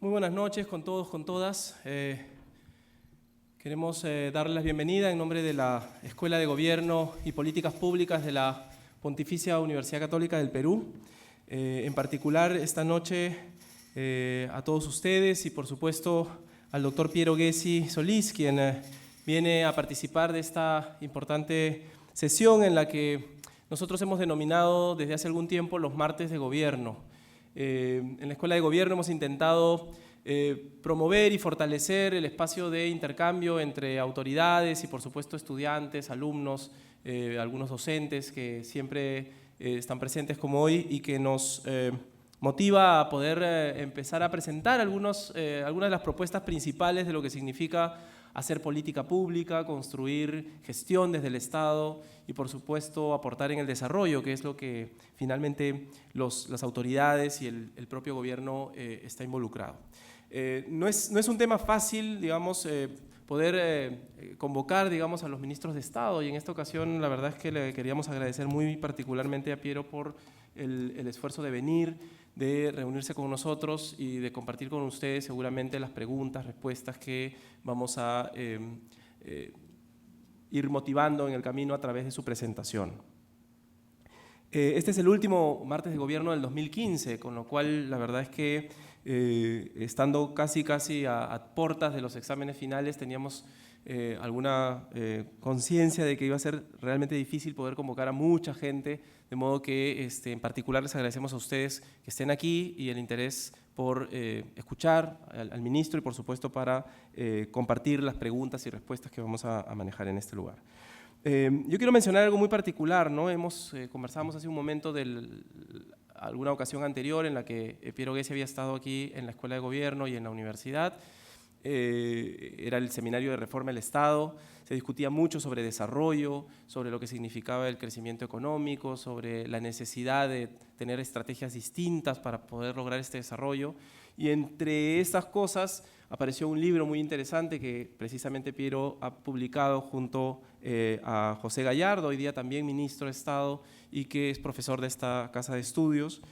Muy buenas noches con todos, con todas. Queremos darles la bienvenida en nombre de la Escuela de Gobierno y Políticas Públicas de la Pontificia Universidad Católica del Perú. En particular, esta noche a todos ustedes y por supuesto al doctor Piero Gessi Solís, quien viene a participar de esta importante sesión en la que nosotros hemos denominado desde hace algún tiempo los martes de gobierno. En la Escuela de Gobierno hemos intentado promover y fortalecer el espacio de intercambio entre autoridades y por supuesto estudiantes, alumnos, algunos docentes que siempre están presentes como hoy y que nos motiva a poder empezar a presentar algunas de las propuestas principales de lo que significa hacer política pública, construir gestión desde el Estado y, por supuesto, aportar en el desarrollo, que es lo que finalmente las autoridades y el propio gobierno está involucrado. No es un tema fácil, digamos, poder convocar, digamos, a los ministros de Estado, y en esta ocasión la verdad es que le queríamos agradecer muy particularmente a Piero por el esfuerzo de venir, de reunirse con nosotros y de compartir con ustedes seguramente las preguntas, respuestas que vamos a ir motivando en el camino a través de su presentación. Este es el último martes de gobierno del 2015, con lo cual la verdad es que estando casi a puertas de los exámenes finales teníamos alguna conciencia de que iba a ser realmente difícil poder convocar a mucha gente, de modo que en particular les agradecemos a ustedes que estén aquí y el interés por escuchar al ministro y por supuesto para compartir las preguntas y respuestas que vamos a manejar en este lugar. Yo quiero mencionar algo muy particular, ¿no? Conversamos hace un momento de alguna ocasión anterior en la que Piero Gessi había estado aquí en la Escuela de Gobierno y en la universidad. Era el seminario de reforma del Estado, se discutía mucho sobre desarrollo, sobre lo que significaba el crecimiento económico, sobre la necesidad de tener estrategias distintas para poder lograr este desarrollo, y entre estas cosas apareció un libro muy interesante que precisamente Piero ha publicado junto a José Gallardo, hoy día también ministro de Estado y que es profesor de esta casa de estudios.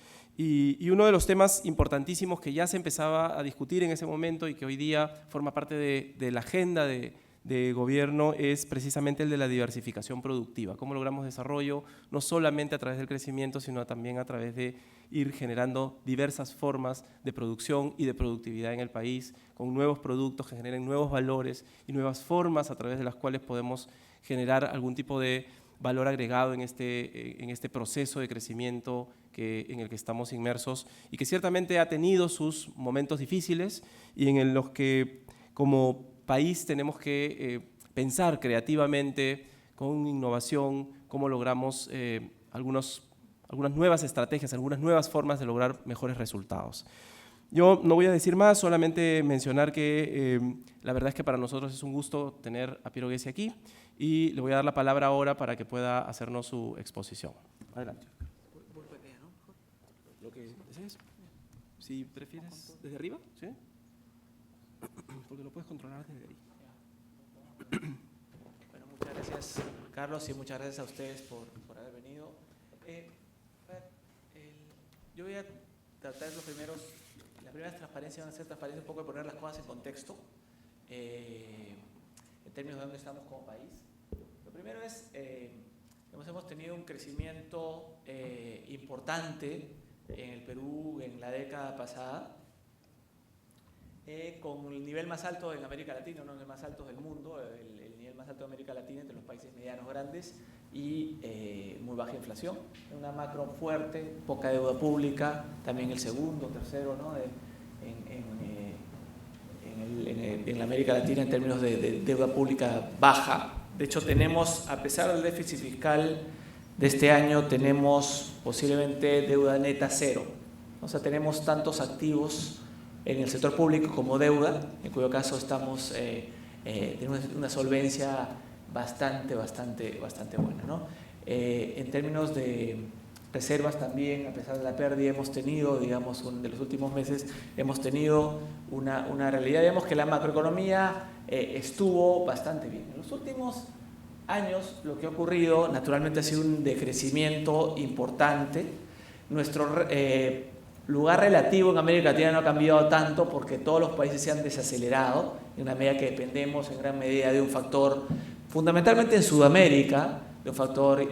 Y uno de los temas importantísimos que ya se empezaba a discutir en ese momento y que hoy día forma parte de la agenda de gobierno es precisamente el de la diversificación productiva. Cómo logramos desarrollo no solamente a través del crecimiento, sino también a través de ir generando diversas formas de producción y de productividad en el país, con nuevos productos que generen nuevos valores y nuevas formas a través de las cuales podemos generar algún tipo de valor agregado en este proceso de crecimiento en el que estamos inmersos y que ciertamente ha tenido sus momentos difíciles y en los que como país tenemos que pensar creativamente, con innovación, cómo logramos algunas nuevas estrategias, algunas nuevas formas de lograr mejores resultados. Yo no voy a decir más, solamente mencionar que la verdad es que para nosotros es un gusto tener a Piero Gessi aquí y le voy a dar la palabra ahora para que pueda hacernos su exposición. Adelante. Muy pequeña, ¿no? Lo que desees. Si prefieres desde arriba, ¿sí? Porque lo puedes controlar desde ahí. Bueno, muchas gracias, Carlos, y muchas gracias a ustedes por haber venido. Yo voy a tratar las primeras transparencias van a ser transparencias un poco de poner las cosas en contexto, en términos de dónde estamos como país. Lo primero es, hemos tenido un crecimiento importante en el Perú en la década pasada, con el nivel más alto en América Latina, uno de los más altos del mundo, el nivel más alto de América Latina entre los países medianos grandes y muy baja inflación, una macro fuerte, poca deuda pública, también el segundo, tercero, ¿no? en la América Latina en términos de deuda pública baja. De hecho, tenemos, a pesar del déficit fiscal de este año, tenemos posiblemente deuda neta cero. O sea, tenemos tantos activos en el sector público como deuda, en cuyo caso tenemos una solvencia bastante buena, ¿no? En términos de reservas también, a pesar de la pérdida, hemos tenido, digamos, de los últimos meses, hemos tenido una realidad, digamos, que la macroeconomía estuvo bastante bien. En los últimos años lo que ha ocurrido, naturalmente, ha sido un decrecimiento importante. lugar relativo en América Latina no ha cambiado tanto porque todos los países se han desacelerado en una medida que dependemos en gran medida de un factor, fundamentalmente en Sudamérica, de un factor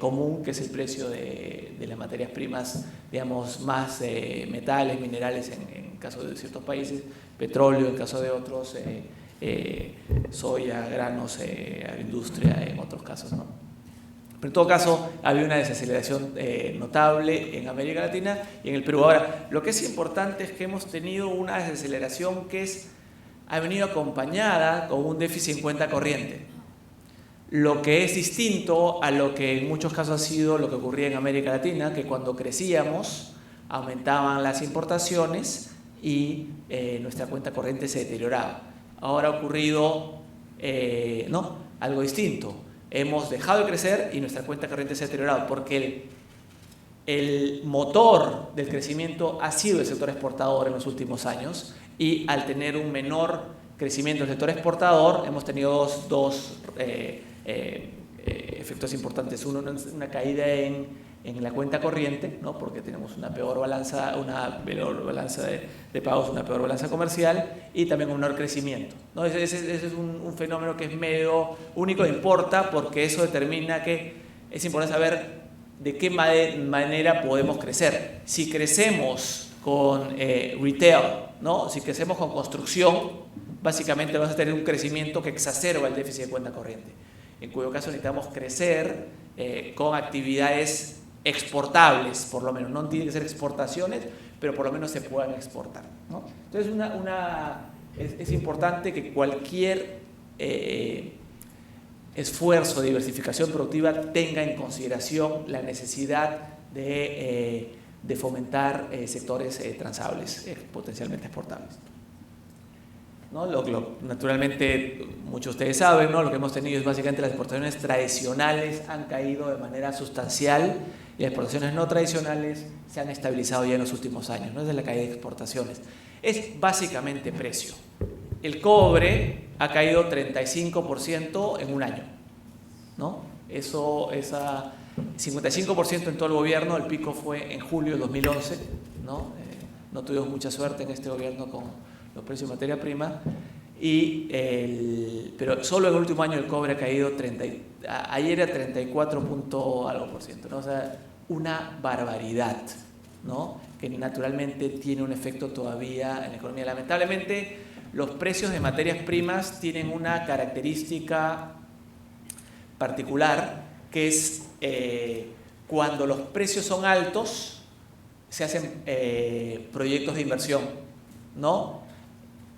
común que es el precio de las materias primas, digamos, más metales, minerales en caso de ciertos países, petróleo en caso de otros, soya, granos, industria en otros casos, ¿no? Pero en todo caso, había una desaceleración notable en América Latina y en el Perú. Ahora, lo que es importante es que hemos tenido una desaceleración que ha venido acompañada con un déficit en cuenta corriente. Lo que es distinto a lo que en muchos casos ha sido lo que ocurría en América Latina, que cuando crecíamos aumentaban las importaciones y nuestra cuenta corriente se deterioraba. Ahora ha ocurrido ¿no? algo distinto. Hemos dejado de crecer y nuestra cuenta corriente se ha deteriorado porque el motor del crecimiento ha sido el sector exportador en los últimos años y al tener un menor crecimiento del sector exportador hemos tenido dos efectos importantes. Uno, una caída en la cuenta corriente, ¿no? Porque tenemos una peor balanza de pagos, una peor balanza comercial y también un menor crecimiento, ¿no? Ese es un fenómeno que es medio único, importa porque eso determina que es importante saber de qué manera podemos crecer. Si crecemos con retail, ¿no? Si crecemos con construcción, básicamente vamos a tener un crecimiento que exacerba el déficit de cuenta corriente, en cuyo caso necesitamos crecer con actividades exportables, por lo menos. No tienen que ser exportaciones, pero por lo menos se puedan exportar, ¿no? Entonces, es importante que cualquier esfuerzo de diversificación productiva tenga en consideración la necesidad de fomentar sectores transables, potencialmente exportables, ¿no? Naturalmente, muchos de ustedes saben, ¿no? Lo que hemos tenido es básicamente las exportaciones tradicionales han caído de manera sustancial y las exportaciones no tradicionales se han estabilizado ya en los últimos años, ¿no? Es de la caída de exportaciones. Es básicamente precio. El cobre ha caído 35% en un año, ¿no? Esa 55% en todo el gobierno, el pico fue en julio del 2011, ¿no? No tuvimos mucha suerte en este gobierno con los precios de materia prima, pero solo en el último año el cobre ha caído, ayer era 34 punto algo por ciento, ¿no? O sea, una barbaridad, ¿no? Que naturalmente tiene un efecto todavía en la economía. Lamentablemente, los precios de materias primas tienen una característica particular, que es cuando los precios son altos, se hacen proyectos de inversión, ¿no?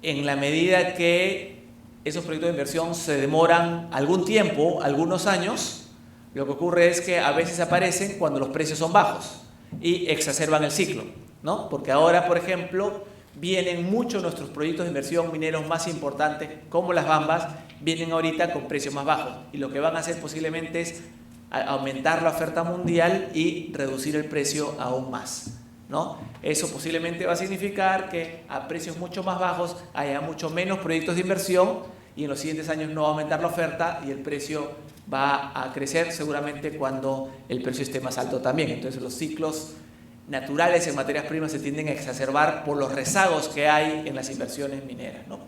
En la medida que esos proyectos de inversión se demoran algún tiempo, algunos años, lo que ocurre es que a veces aparecen cuando los precios son bajos y exacerban el ciclo, ¿no? Porque ahora, por ejemplo, vienen muchos nuestros proyectos de inversión mineros más importantes, como las Bambas, vienen ahorita con precios más bajos y lo que van a hacer posiblemente es aumentar la oferta mundial y reducir el precio aún más, ¿no? Eso posiblemente va a significar que a precios mucho más bajos haya mucho menos proyectos de inversión y en los siguientes años no va a aumentar la oferta y el precio va a crecer seguramente cuando el precio esté más alto también. Entonces los ciclos naturales en materias primas se tienden a exacerbar por los rezagos que hay en las inversiones mineras, ¿no?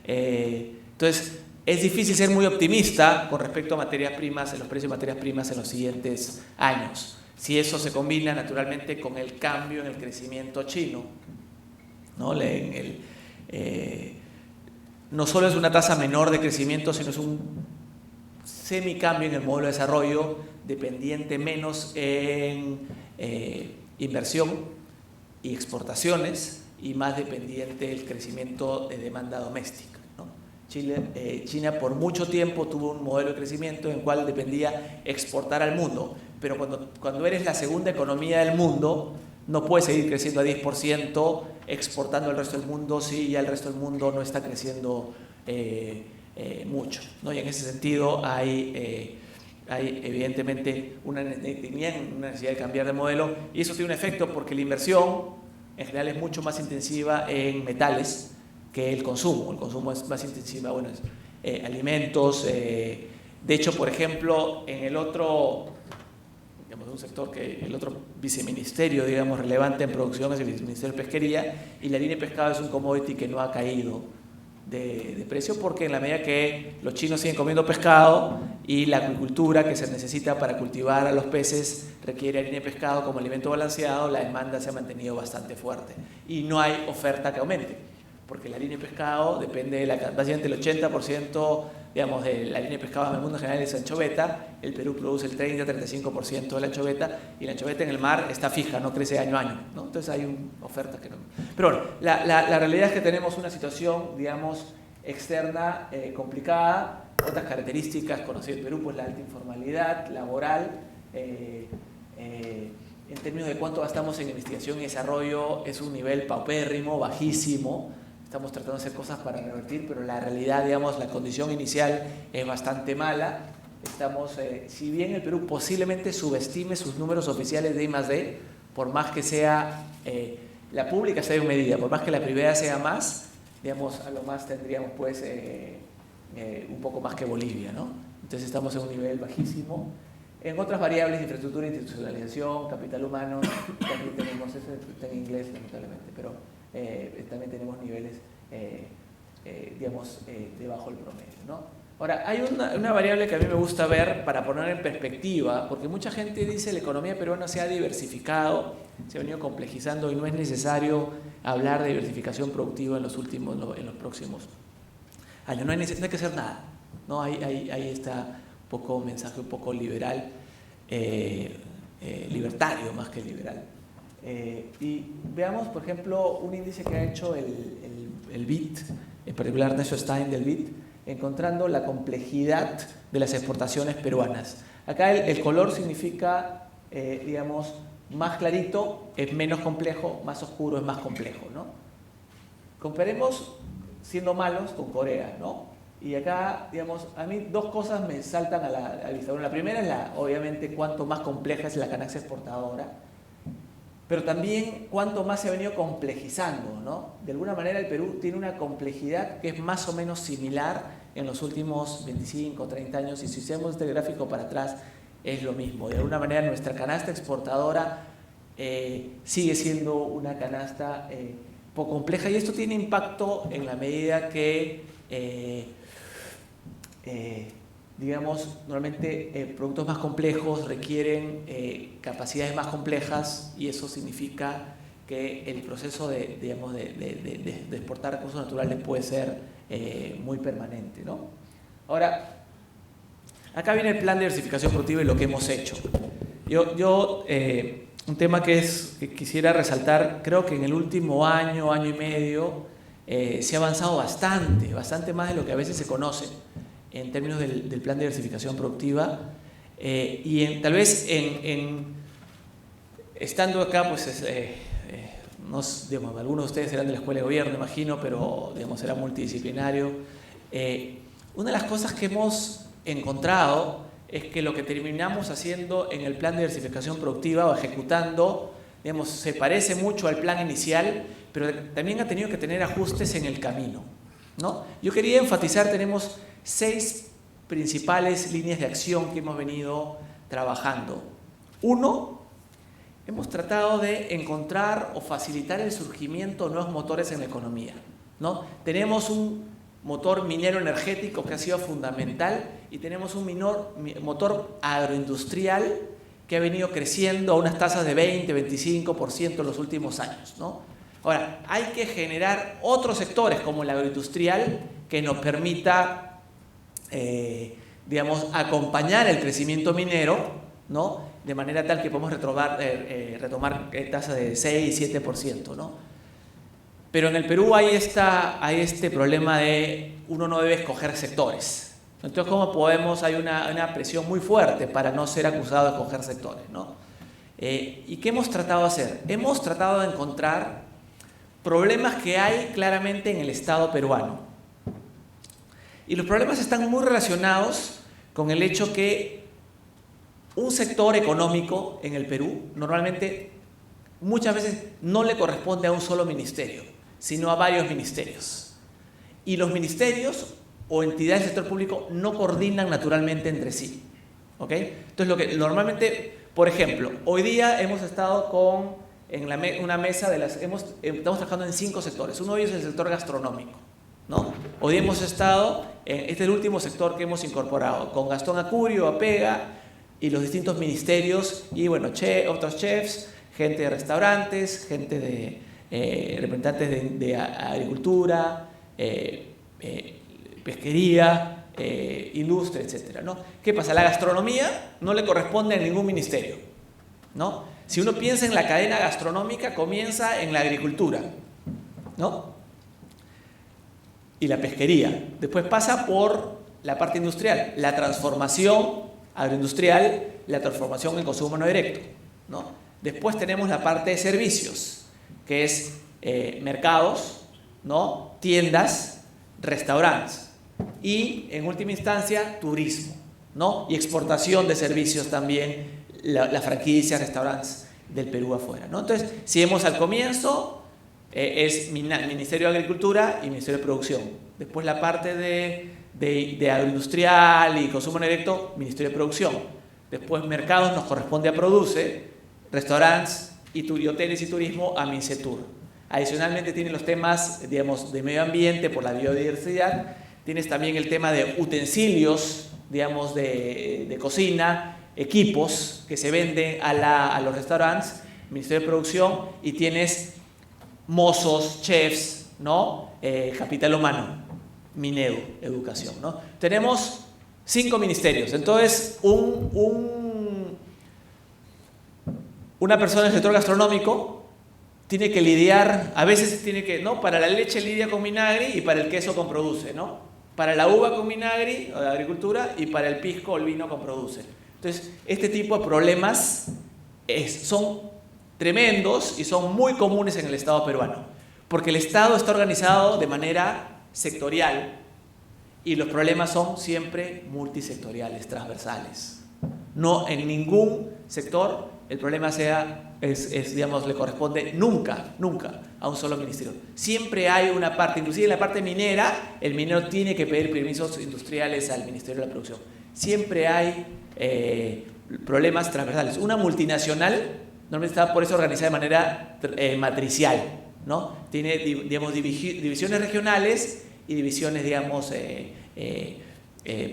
Entonces es difícil ser muy optimista con respecto a materias primas, en los precios de materias primas en los siguientes años. Si eso se combina naturalmente con el cambio en el crecimiento chino, ¿no? No solo es una tasa menor de crecimiento, sino es un semicambio en el modelo de desarrollo, dependiente menos en inversión y exportaciones y más dependiente del crecimiento de demanda doméstica, ¿no? China por mucho tiempo tuvo un modelo de crecimiento en el cual dependía exportar al mundo, pero cuando eres la segunda economía del mundo, no puedes seguir creciendo a 10% exportando al resto del mundo si ya el resto del mundo no está creciendo mucho, ¿no? Y en ese sentido hay evidentemente una necesidad de cambiar de modelo y eso tiene un efecto porque la inversión en general es mucho más intensiva en metales que el consumo es más intensiva, bueno, alimentos, de hecho, por ejemplo, en el otro, digamos, un sector que el otro viceministerio, digamos, relevante en producción es el Ministerio de Pesquería, y la línea de pescado es un commodity que no ha caído de precio, porque en la medida que los chinos siguen comiendo pescado y la acuicultura que se necesita para cultivar a los peces requiere harina de pescado como alimento balanceado, la demanda se ha mantenido bastante fuerte y no hay oferta que aumente, porque la harina de pescado depende de básicamente el 80%, digamos, de la harina de pescado en el mundo en general es anchoveta. El Perú produce el 30-35% de la anchoveta, y la anchoveta en el mar está fija, no crece año a año, ¿no? Entonces hay ofertas que no. Pero bueno, la realidad es que tenemos una situación, digamos, externa complicada. Otras características conocidas del Perú, pues la alta informalidad laboral, en términos de cuánto gastamos en investigación y desarrollo, es un nivel paupérrimo, bajísimo. Estamos tratando de hacer cosas para revertir, pero la realidad, digamos, la condición inicial es bastante mala. Estamos, si bien el Perú posiblemente subestime sus números oficiales de I+D, por más que sea la pública sea de medida, por más que la privada sea más, digamos, a lo más tendríamos pues un poco más que Bolivia, ¿no? Entonces estamos en un nivel bajísimo. En otras variables, infraestructura, institucionalización, capital humano, también tenemos, eso está en inglés lamentablemente, pero también tenemos niveles, digamos, debajo del promedio, ¿no? Ahora, hay una variable que a mí me gusta ver para poner en perspectiva, porque mucha gente dice que la economía peruana se ha diversificado, se ha venido complejizando y no es necesario hablar de diversificación productiva en los próximos años. No hay que hacer nada, ¿no? Ahí está un poco mensaje un poco liberal, libertario más que liberal. Y veamos, por ejemplo, un índice que ha hecho el BID, en particular Nacho Stein del BID, encontrando la complejidad de las exportaciones peruanas. Acá el color significa, digamos, más clarito es menos complejo, más oscuro es más complejo, ¿no? Comparemos, siendo malos, con Corea, ¿no? Y acá, digamos, a mí dos cosas me saltan a la vista. Bueno, la primera es, obviamente, cuánto más compleja es la canasta exportadora, pero también cuánto más se ha venido complejizando, ¿no? De alguna manera el Perú tiene una complejidad que es más o menos similar en los últimos 25 o 30 años, y si hacemos este gráfico para atrás es lo mismo. De alguna manera nuestra canasta exportadora sigue siendo una canasta poco compleja, y esto tiene impacto en la medida que digamos, normalmente productos más complejos requieren capacidades más complejas, y eso significa que el proceso de exportar recursos naturales puede ser muy permanente, ¿no? Ahora, acá viene el plan de diversificación productiva y lo que hemos hecho. Un tema que quisiera resaltar, creo que en el último año y medio se ha avanzado bastante más de lo que a veces se conoce en términos del plan de diversificación productiva, y tal vez estando acá, pues digamos, algunos de ustedes serán de la escuela de gobierno, imagino, pero digamos, será multidisciplinario. Una de las cosas que hemos encontrado es que lo que terminamos haciendo en el plan de diversificación productiva o ejecutando, digamos, se parece mucho al plan inicial, pero también ha tenido que tener ajustes en el camino, ¿no? Yo quería enfatizar, tenemos 6 principales líneas de acción que hemos venido trabajando. Uno, hemos tratado de encontrar o facilitar el surgimiento de nuevos motores en la economía, ¿no? Tenemos un motor minero energético que ha sido fundamental, y tenemos un motor agroindustrial que ha venido creciendo a unas tasas de 20-25% en los últimos años, ¿no? Ahora, hay que generar otros sectores como el agroindustrial que nos permita, digamos, acompañar el crecimiento minero, ¿no? De manera tal que podemos retomar tasas de 6-7%, ¿no? Pero en el Perú hay este problema de uno no debe escoger sectores. Entonces, ¿cómo podemos? Hay una presión muy fuerte para no ser acusado de escoger sectores, ¿no? ¿Y qué hemos tratado de hacer? Hemos tratado de encontrar problemas que hay claramente en el Estado peruano. Y los problemas están muy relacionados con el hecho que un sector económico en el Perú normalmente muchas veces no le corresponde a un solo ministerio, sino a varios ministerios. Y los ministerios o entidades del sector público no coordinan naturalmente entre sí, ¿ok? Entonces, lo que normalmente Por ejemplo, hoy día hemos estado en una mesa estamos trabajando en 5 sectores. Uno de ellos es el sector gastronómico, ¿no? Hoy hemos estado, este es el último sector que hemos incorporado, con Gastón Acurio, Apega y los distintos ministerios y bueno, otros chefs, gente de restaurantes, gente de representantes de agricultura, pesquería, industria, etcétera, ¿no? ¿Qué pasa? La gastronomía no le corresponde a ningún ministerio, ¿no? Si uno piensa en la cadena gastronómica, comienza en la agricultura, ¿no? Y la pesquería. Después pasa por la parte industrial, la transformación agroindustrial, la transformación en consumo no directo, ¿no? Después tenemos la parte de servicios, que es mercados, ¿no? Tiendas, restaurantes y, en última instancia, turismo, ¿no? Y exportación de servicios también, la franquicia, restaurantes del Perú afuera, ¿no? Entonces, si vemos al comienzo, es Ministerio de Agricultura y Ministerio de Producción. Después la parte de agroindustrial y consumo directo, Ministerio de Producción. Después mercados nos corresponde a Produce, restaurantes y hoteles y turismo a Mincetur. Adicionalmente tiene los temas, digamos, de medio ambiente por la biodiversidad. Tienes también el tema de utensilios, digamos, de cocina, equipos que se venden a los restaurantes, Ministerio de Producción, y tienes mozos, chefs, ¿no? Capital humano, Minedu, educación, ¿no? Tenemos 5 ministerios. Entonces, una persona del sector gastronómico tiene que lidiar, a veces tiene que, ¿no? Para la leche lidia con Minagri y para el queso con Produce, ¿no? Para la uva con Minagri, o de agricultura, y para el pisco o el vino con Produce. Entonces, este tipo de problemas son tremendos y son muy comunes en el Estado peruano, porque el Estado está organizado de manera sectorial y los problemas son siempre multisectoriales, transversales. No en ningún sector el problema digamos, le corresponde nunca a un solo ministerio. Siempre hay una parte, inclusive en la parte minera, el minero tiene que pedir permisos industriales al Ministerio de la Producción. Siempre hay problemas transversales. Una multinacional normalmente está por eso organizada de manera matricial, ¿no? Tiene, digamos, divisiones regionales y divisiones, digamos,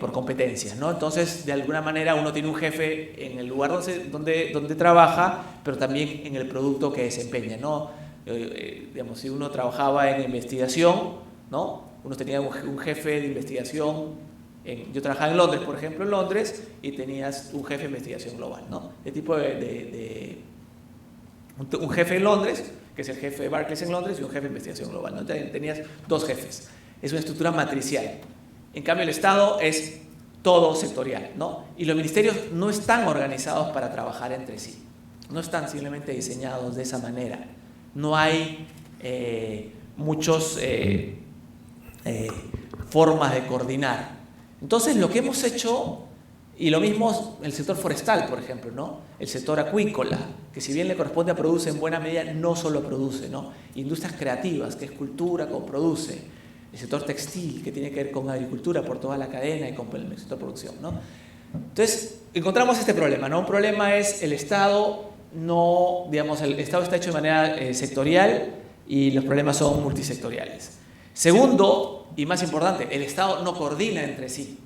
por competencias, ¿no? Entonces, de alguna manera, uno tiene un jefe en el lugar donde trabaja, pero también en el producto que desempeña, ¿no? Digamos, si uno trabajaba en investigación, ¿no? Uno tenía un jefe de investigación. Yo trabajaba en Londres, por ejemplo, en Londres, y tenías un jefe de investigación global, ¿no? De tipo un jefe en Londres, que es el jefe de Barclays en Londres, y un jefe de investigación global, ¿no? Tenías 2 jefes. Es una estructura matricial. En cambio, el Estado es todo sectorial, ¿no? Y los ministerios no están organizados para trabajar entre sí. No están simplemente diseñados de esa manera. No hay muchas formas de coordinar. Entonces, lo que hemos hecho, y lo mismo el sector forestal, por ejemplo, ¿no? El sector acuícola, que si bien le corresponde a Produce, en buena medida no solo Produce, ¿no? Industrias creativas, que es cultura con Produce. El sector textil, que tiene que ver con agricultura por toda la cadena y con el sector producción, ¿no? Entonces, encontramos este problema, ¿no? Un problema es el Estado, digamos, el Estado está hecho de manera sectorial y los problemas son multisectoriales. Segundo, y más importante, el Estado no coordina entre sí.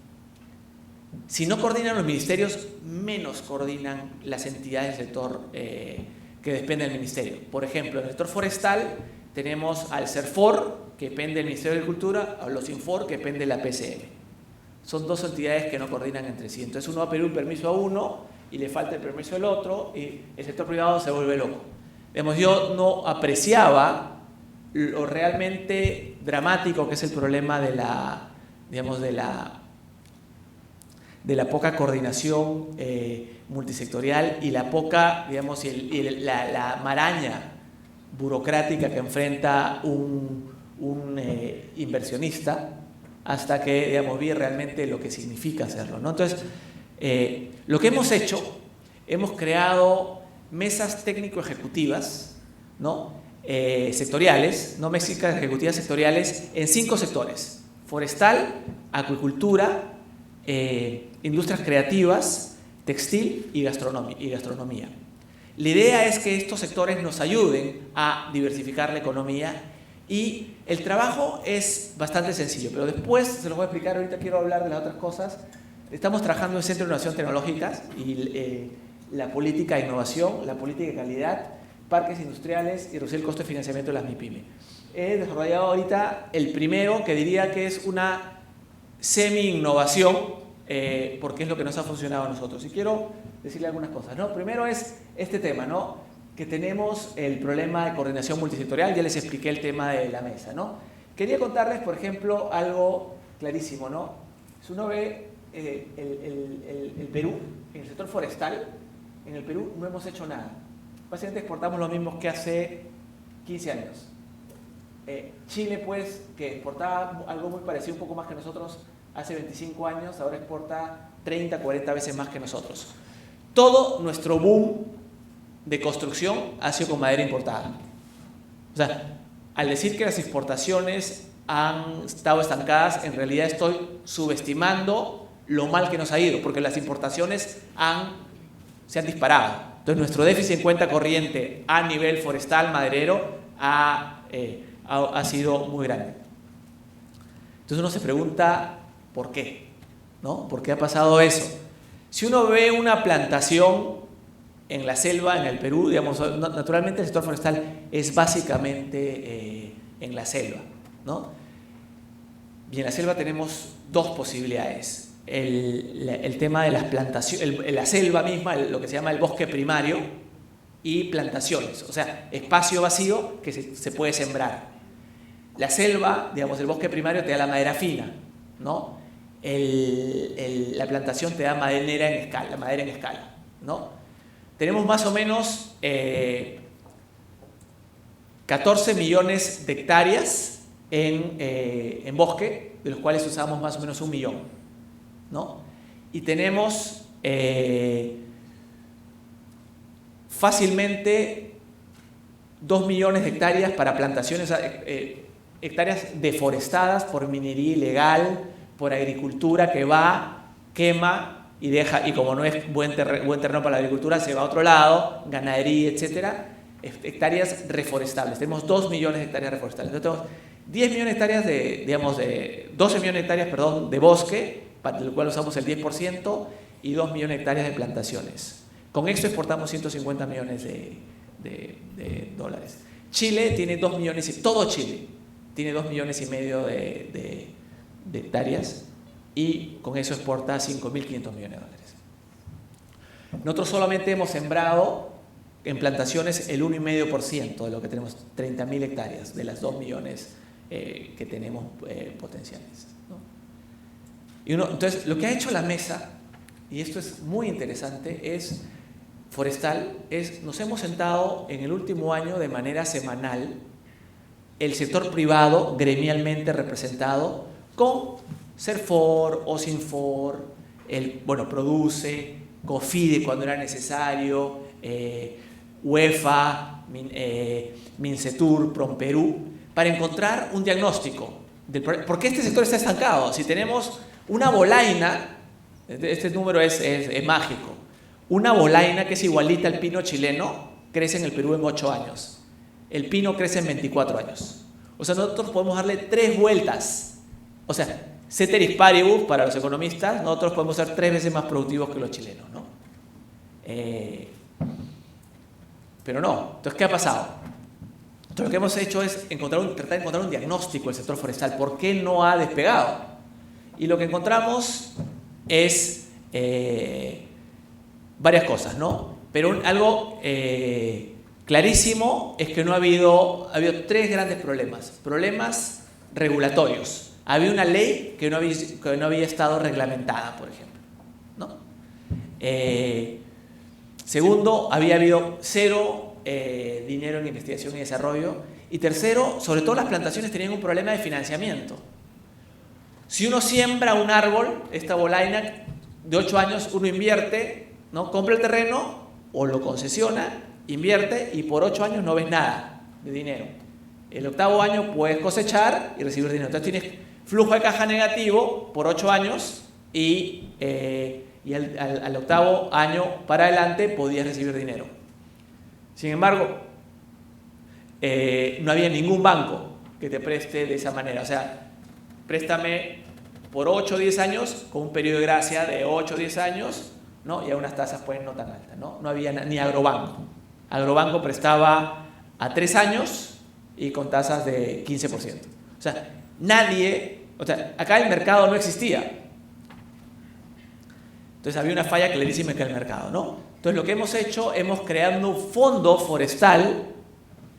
Si no coordinan los ministerios, menos coordinan las entidades del sector que dependen del ministerio. Por ejemplo, en el sector forestal tenemos al CERFOR, que depende del Ministerio de Agricultura, a los INFOR, que depende de la PCM. Son 2 entidades que no coordinan entre sí. Entonces uno va a pedir un permiso a uno y le falta el permiso al otro y el sector privado se vuelve loco. Digamos, yo no apreciaba lo realmente dramático que es el problema de la poca coordinación multisectorial y la poca, digamos, la maraña burocrática que enfrenta un inversionista hasta que, digamos, vi realmente lo que significa hacerlo, ¿no? Entonces, lo que hemos hecho, hemos creado mesas técnico-ejecutivas, ¿no? Sectoriales, no mesas ejecutivas sectoriales en 5 sectores: forestal, acuicultura, industrias creativas, textil y gastronomía. La idea es que estos sectores nos ayuden a diversificar la economía y el trabajo es bastante sencillo, pero después se los voy a explicar. Ahorita quiero hablar de las otras cosas. Estamos trabajando en el Centro de Innovación Tecnológica y la política de innovación, la política de calidad, parques industriales y reducir el costo de financiamiento de las MIPYME. He desarrollado ahorita el primero, que diría que es una semi-innovación, porque es lo que nos ha funcionado a nosotros. Y quiero decirle algunas cosas, ¿no? Primero es este tema, ¿no? Que tenemos el problema de coordinación multisectorial. Ya les expliqué el tema de la mesa, ¿no? Quería contarles, por ejemplo, algo clarísimo, ¿no? Si uno ve el Perú, en el sector forestal, en el Perú no hemos hecho nada. Básicamente exportamos lo mismo que hace 15 años. Chile, pues, que exportaba algo muy parecido, un poco más que nosotros, hace 25 años, ahora exporta 30, 40 veces más que nosotros. Todo nuestro boom de construcción ha sido con madera importada. O sea, al decir que las exportaciones han estado estancadas, en realidad estoy subestimando lo mal que nos ha ido, porque las importaciones se han disparado. Entonces, nuestro déficit en cuenta corriente a nivel forestal, maderero, ha sido muy grande. Entonces uno se pregunta ¿por qué? ¿No? ¿Por qué ha pasado eso? Si uno ve una plantación en la selva, en el Perú, digamos, naturalmente el sector forestal es básicamente en la selva, ¿no? Y en la selva tenemos dos posibilidades. El tema de las plantaciones, la selva misma, lo que se llama el bosque primario, y plantaciones, o sea, espacio vacío que se puede sembrar. La selva, digamos, el bosque primario te da la madera fina, ¿no? La plantación te da madera en escala, ¿no? Tenemos más o menos 14 millones de hectáreas en bosque, de los cuales usamos más o menos 1 millón, ¿no? Y tenemos fácilmente 2 millones de hectáreas para plantaciones, hectáreas deforestadas por minería ilegal, por agricultura que va, quema y deja, y como no es buen terreno para la agricultura, se va a otro lado, ganadería, etcétera, hectáreas reforestables. Tenemos 2 millones de hectáreas reforestables. Entonces tenemos 10 millones de hectáreas 12 millones de hectáreas, perdón, de bosque, para el cual usamos el 10%, y 2 millones de hectáreas de plantaciones. Con esto exportamos 150 millones de dólares. Chile tiene 2 millones, todo Chile tiene 2 millones y medio de hectáreas, y con eso exporta 5.500 millones de dólares. Nosotros solamente hemos sembrado en plantaciones el 1,5% de lo que tenemos, 30.000 hectáreas de las 2 millones que tenemos potenciales, ¿no? Entonces, lo que ha hecho la mesa, y esto es muy interesante, nos hemos sentado en el último año de manera semanal, el sector privado gremialmente representado, con Serfor, Osinfor, Produce, COFIDE cuando era necesario, UEFA, Mincetur, Promperú, para encontrar un diagnóstico. ¿Por qué este sector está estancado? Si tenemos una bolaina, este número es mágico, una bolaina que es igualita al pino chileno, crece en el Perú en 8 años. El pino crece en 24 años. O sea, nosotros podemos darle 3 vueltas. O sea, ceteris paribus para los economistas, nosotros podemos ser 3 veces más productivos que los chilenos, ¿no? Pero no. Entonces, ¿qué ha pasado? Entonces, lo que hemos hecho es tratar de encontrar un diagnóstico del sector forestal. ¿Por qué no ha despegado? Y lo que encontramos es varias cosas, ¿no? Pero algo clarísimo es que ha habido 3 grandes problemas. Problemas regulatorios. Había una ley que no había estado reglamentada, por ejemplo, ¿no? Segundo, había habido 0 dinero en investigación y desarrollo. Y tercero, sobre todo las plantaciones tenían un problema de financiamiento. Si uno siembra un árbol, esta bolaina de 8 años, uno invierte, ¿no? Compra el terreno o lo concesiona, invierte y por 8 años no ves nada de dinero. El 8º año puedes cosechar y recibir dinero. Entonces tienes flujo de caja negativo por 8 años y y al octavo año para adelante podías recibir dinero. Sin embargo, no había ningún banco que te preste de esa manera. O sea, préstame por 8 o 10 años con un periodo de gracia de 8 o 10 años, ¿no? Y a unas tasas pues no tan altas, ¿no? No había ni Agrobanco. Agrobanco prestaba a 3 años y con tasas de 15%. O sea, acá el mercado no existía. Entonces había una falla clarísima en el mercado, ¿no? Entonces lo que hemos hecho, hemos creado un fondo forestal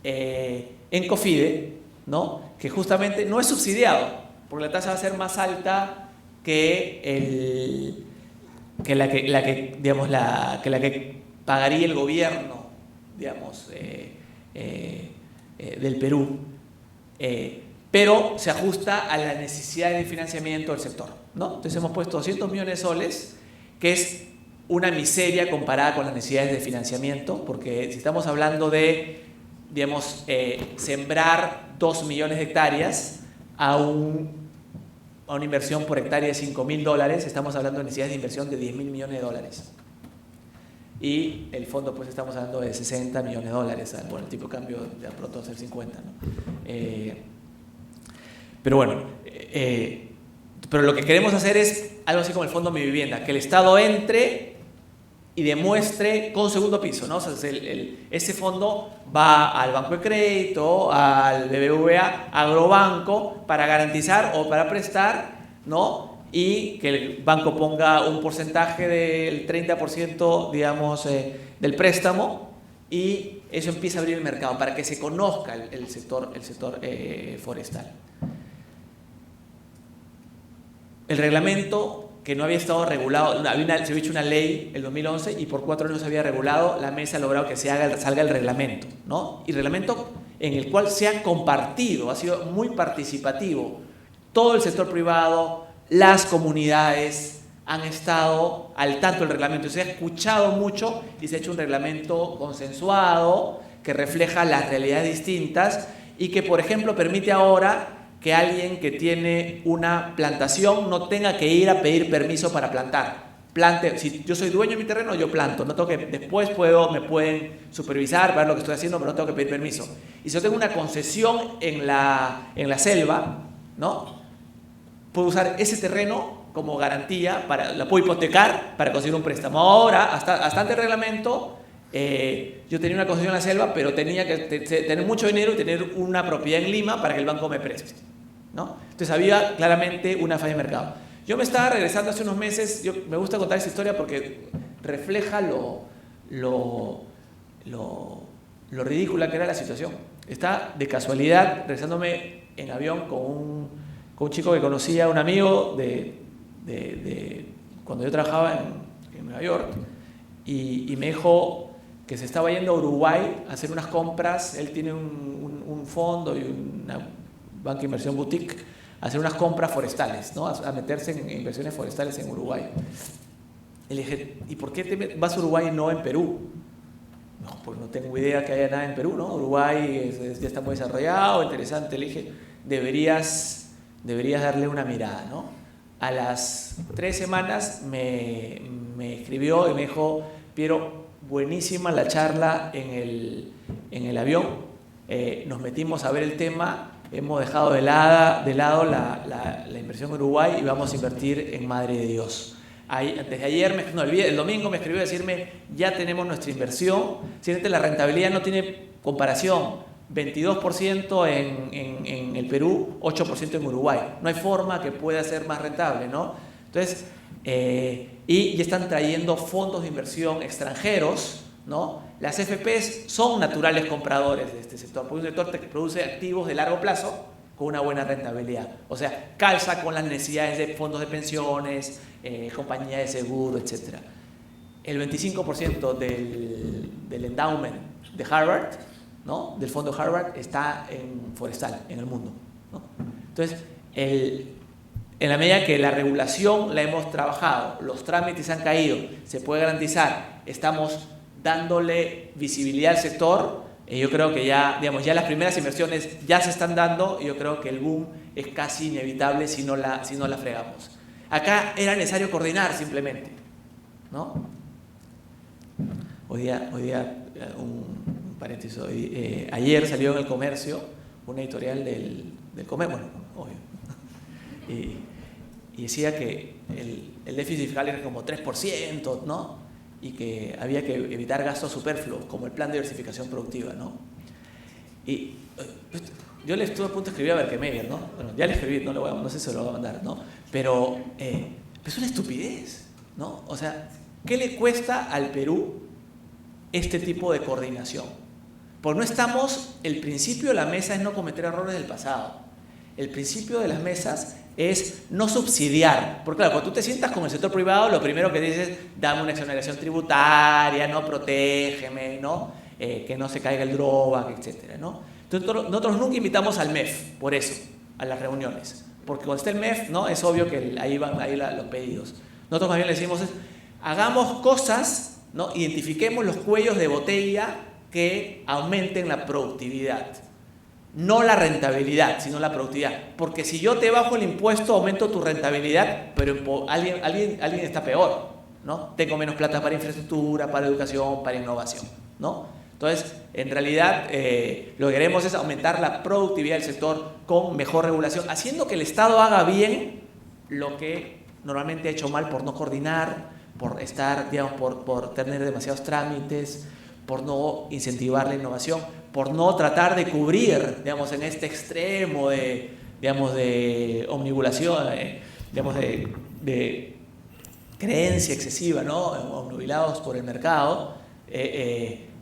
en COFIDE, ¿no? Que justamente no es subsidiado, porque la tasa va a ser más alta que la que pagaría el gobierno, digamos, del Perú, pero se ajusta a las necesidades de financiamiento del sector, ¿no? Entonces hemos puesto 200 millones de soles, que es una miseria comparada con las necesidades de financiamiento, porque si estamos hablando de, digamos, sembrar 2 millones de hectáreas a una inversión por hectárea de $5.000, estamos hablando de necesidades de inversión de $10.000 millones. Y el fondo, pues estamos hablando de $60 millones, bueno, el tipo de cambio de pronto va a ser 50, ¿no? Pero bueno, pero lo que queremos hacer es algo así como el Fondo Mi Vivienda, que el Estado entre y demuestre con segundo piso, ¿no? O sea, ese fondo va al Banco de Crédito, al BBVA, Agrobanco, para garantizar o para prestar, ¿no? Y que el banco ponga un porcentaje del 30%, digamos, del préstamo, y eso empieza a abrir el mercado para que se conozca el sector forestal. El reglamento, que no había estado regulado, se había hecho una ley en el 2011 y por 4 años se había regulado, la mesa ha logrado que salga el reglamento, ¿no? Y reglamento en el cual se ha compartido, ha sido muy participativo. Todo el sector privado, las comunidades han estado al tanto del reglamento. Se ha escuchado mucho y se ha hecho un reglamento consensuado que refleja las realidades distintas y que, por ejemplo, permite ahora que alguien que tiene una plantación no tenga que ir a pedir permiso para plantar. Si yo soy dueño de mi terreno, yo planto. No tengo que, después me pueden supervisar, ver lo que estoy haciendo, pero no tengo que pedir permiso. Y si yo tengo una concesión en la selva, ¿no? Puedo usar ese terreno como garantía, la puedo hipotecar para conseguir un préstamo. Ahora, hasta antes del reglamento, yo tenía una concesión en la selva, pero tenía que tener mucho dinero y tener una propiedad en Lima para que el banco me preste, ¿no? Entonces había claramente una falla de mercado. Yo me estaba regresando hace unos meses, me gusta contar esa historia porque refleja lo ridícula que era la situación. Está de casualidad regresándome en avión con un chico que conocía, un amigo de cuando yo trabajaba en Nueva York, y me dijo que se estaba yendo a Uruguay a hacer unas compras. Él tiene un fondo y una banca de inversión boutique, a hacer unas compras forestales, ¿no? A meterse en inversiones forestales en Uruguay. Y le dije, ¿y por qué te vas a Uruguay y no en Perú? No, pues no tengo idea que haya nada en Perú, ¿no? Uruguay ya está muy desarrollado, interesante. Le dije, deberías darle una mirada, ¿no? A las 3 semanas me escribió y me dijo, Piero, buenísima la charla en el avión, nos metimos a ver el tema, hemos dejado de lado la inversión en Uruguay y vamos a invertir en Madre de Dios. Antes de ayer, el domingo me escribió a decirme, ya tenemos nuestra inversión. Simplemente la rentabilidad no tiene comparación, 22% en el Perú, 8% en Uruguay. No hay forma que pueda ser más rentable, ¿no? Entonces, y ya están trayendo fondos de inversión extranjeros, ¿no? Las FPs son naturales compradores de este sector, porque es un sector que produce activos de largo plazo con una buena rentabilidad. O sea, calza con las necesidades de fondos de pensiones, compañías de seguro, etc. El 25% del endowment de Harvard, ¿no? Del fondo Harvard, está en forestal en el mundo, ¿no? Entonces, en la medida que la regulación la hemos trabajado, los trámites han caído, se puede garantizar, estamos dándole visibilidad al sector, yo creo que ya las primeras inversiones ya se están dando, y yo creo que el boom es casi inevitable si no la fregamos. Acá era necesario coordinar simplemente, ¿no? Hoy día un paréntesis, ayer salió en El Comercio una editorial del Comercio, bueno, obvio, y decía que el déficit fiscal era como 3%, ¿no? Y que había que evitar gastos superfluos, como el plan de diversificación productiva, ¿no? Y yo le estuve a punto de escribir a Berkemeier, ¿no? Bueno, ya le escribí, no sé si se lo voy a mandar, ¿no? Pero es una estupidez, ¿no? O sea, ¿qué le cuesta al Perú este tipo de coordinación? Porque no estamos, el principio de la mesa es no cometer errores del pasado. El principio de las mesas es no subsidiar. Porque claro, cuando tú te sientas con el sector privado, lo primero que dices es, dame una exoneración tributaria, no, protégeme, ¿no? Que no se caiga el drawback, etcétera, ¿no? Entonces, nosotros nunca invitamos al MEF, por eso, a las reuniones. Porque cuando está el MEF, ¿no? Es obvio que ahí van los pedidos. Nosotros más bien le decimos, hagamos cosas, ¿no? Identifiquemos los cuellos de botella que aumenten la productividad. No la rentabilidad, sino la productividad. Porque si yo te bajo el impuesto, aumento tu rentabilidad, pero alguien está peor, ¿no? Tengo menos plata para infraestructura, para educación, para innovación, ¿no? Entonces, en realidad, lo que queremos es aumentar la productividad del sector con mejor regulación, haciendo que el Estado haga bien lo que normalmente ha hecho mal por no coordinar, por estar, digamos, por tener demasiados trámites, por no incentivar la innovación, por no tratar de cubrir, digamos, en este extremo de omnibulación, digamos, de creencia excesiva, ¿no? Obnubilados por el mercado.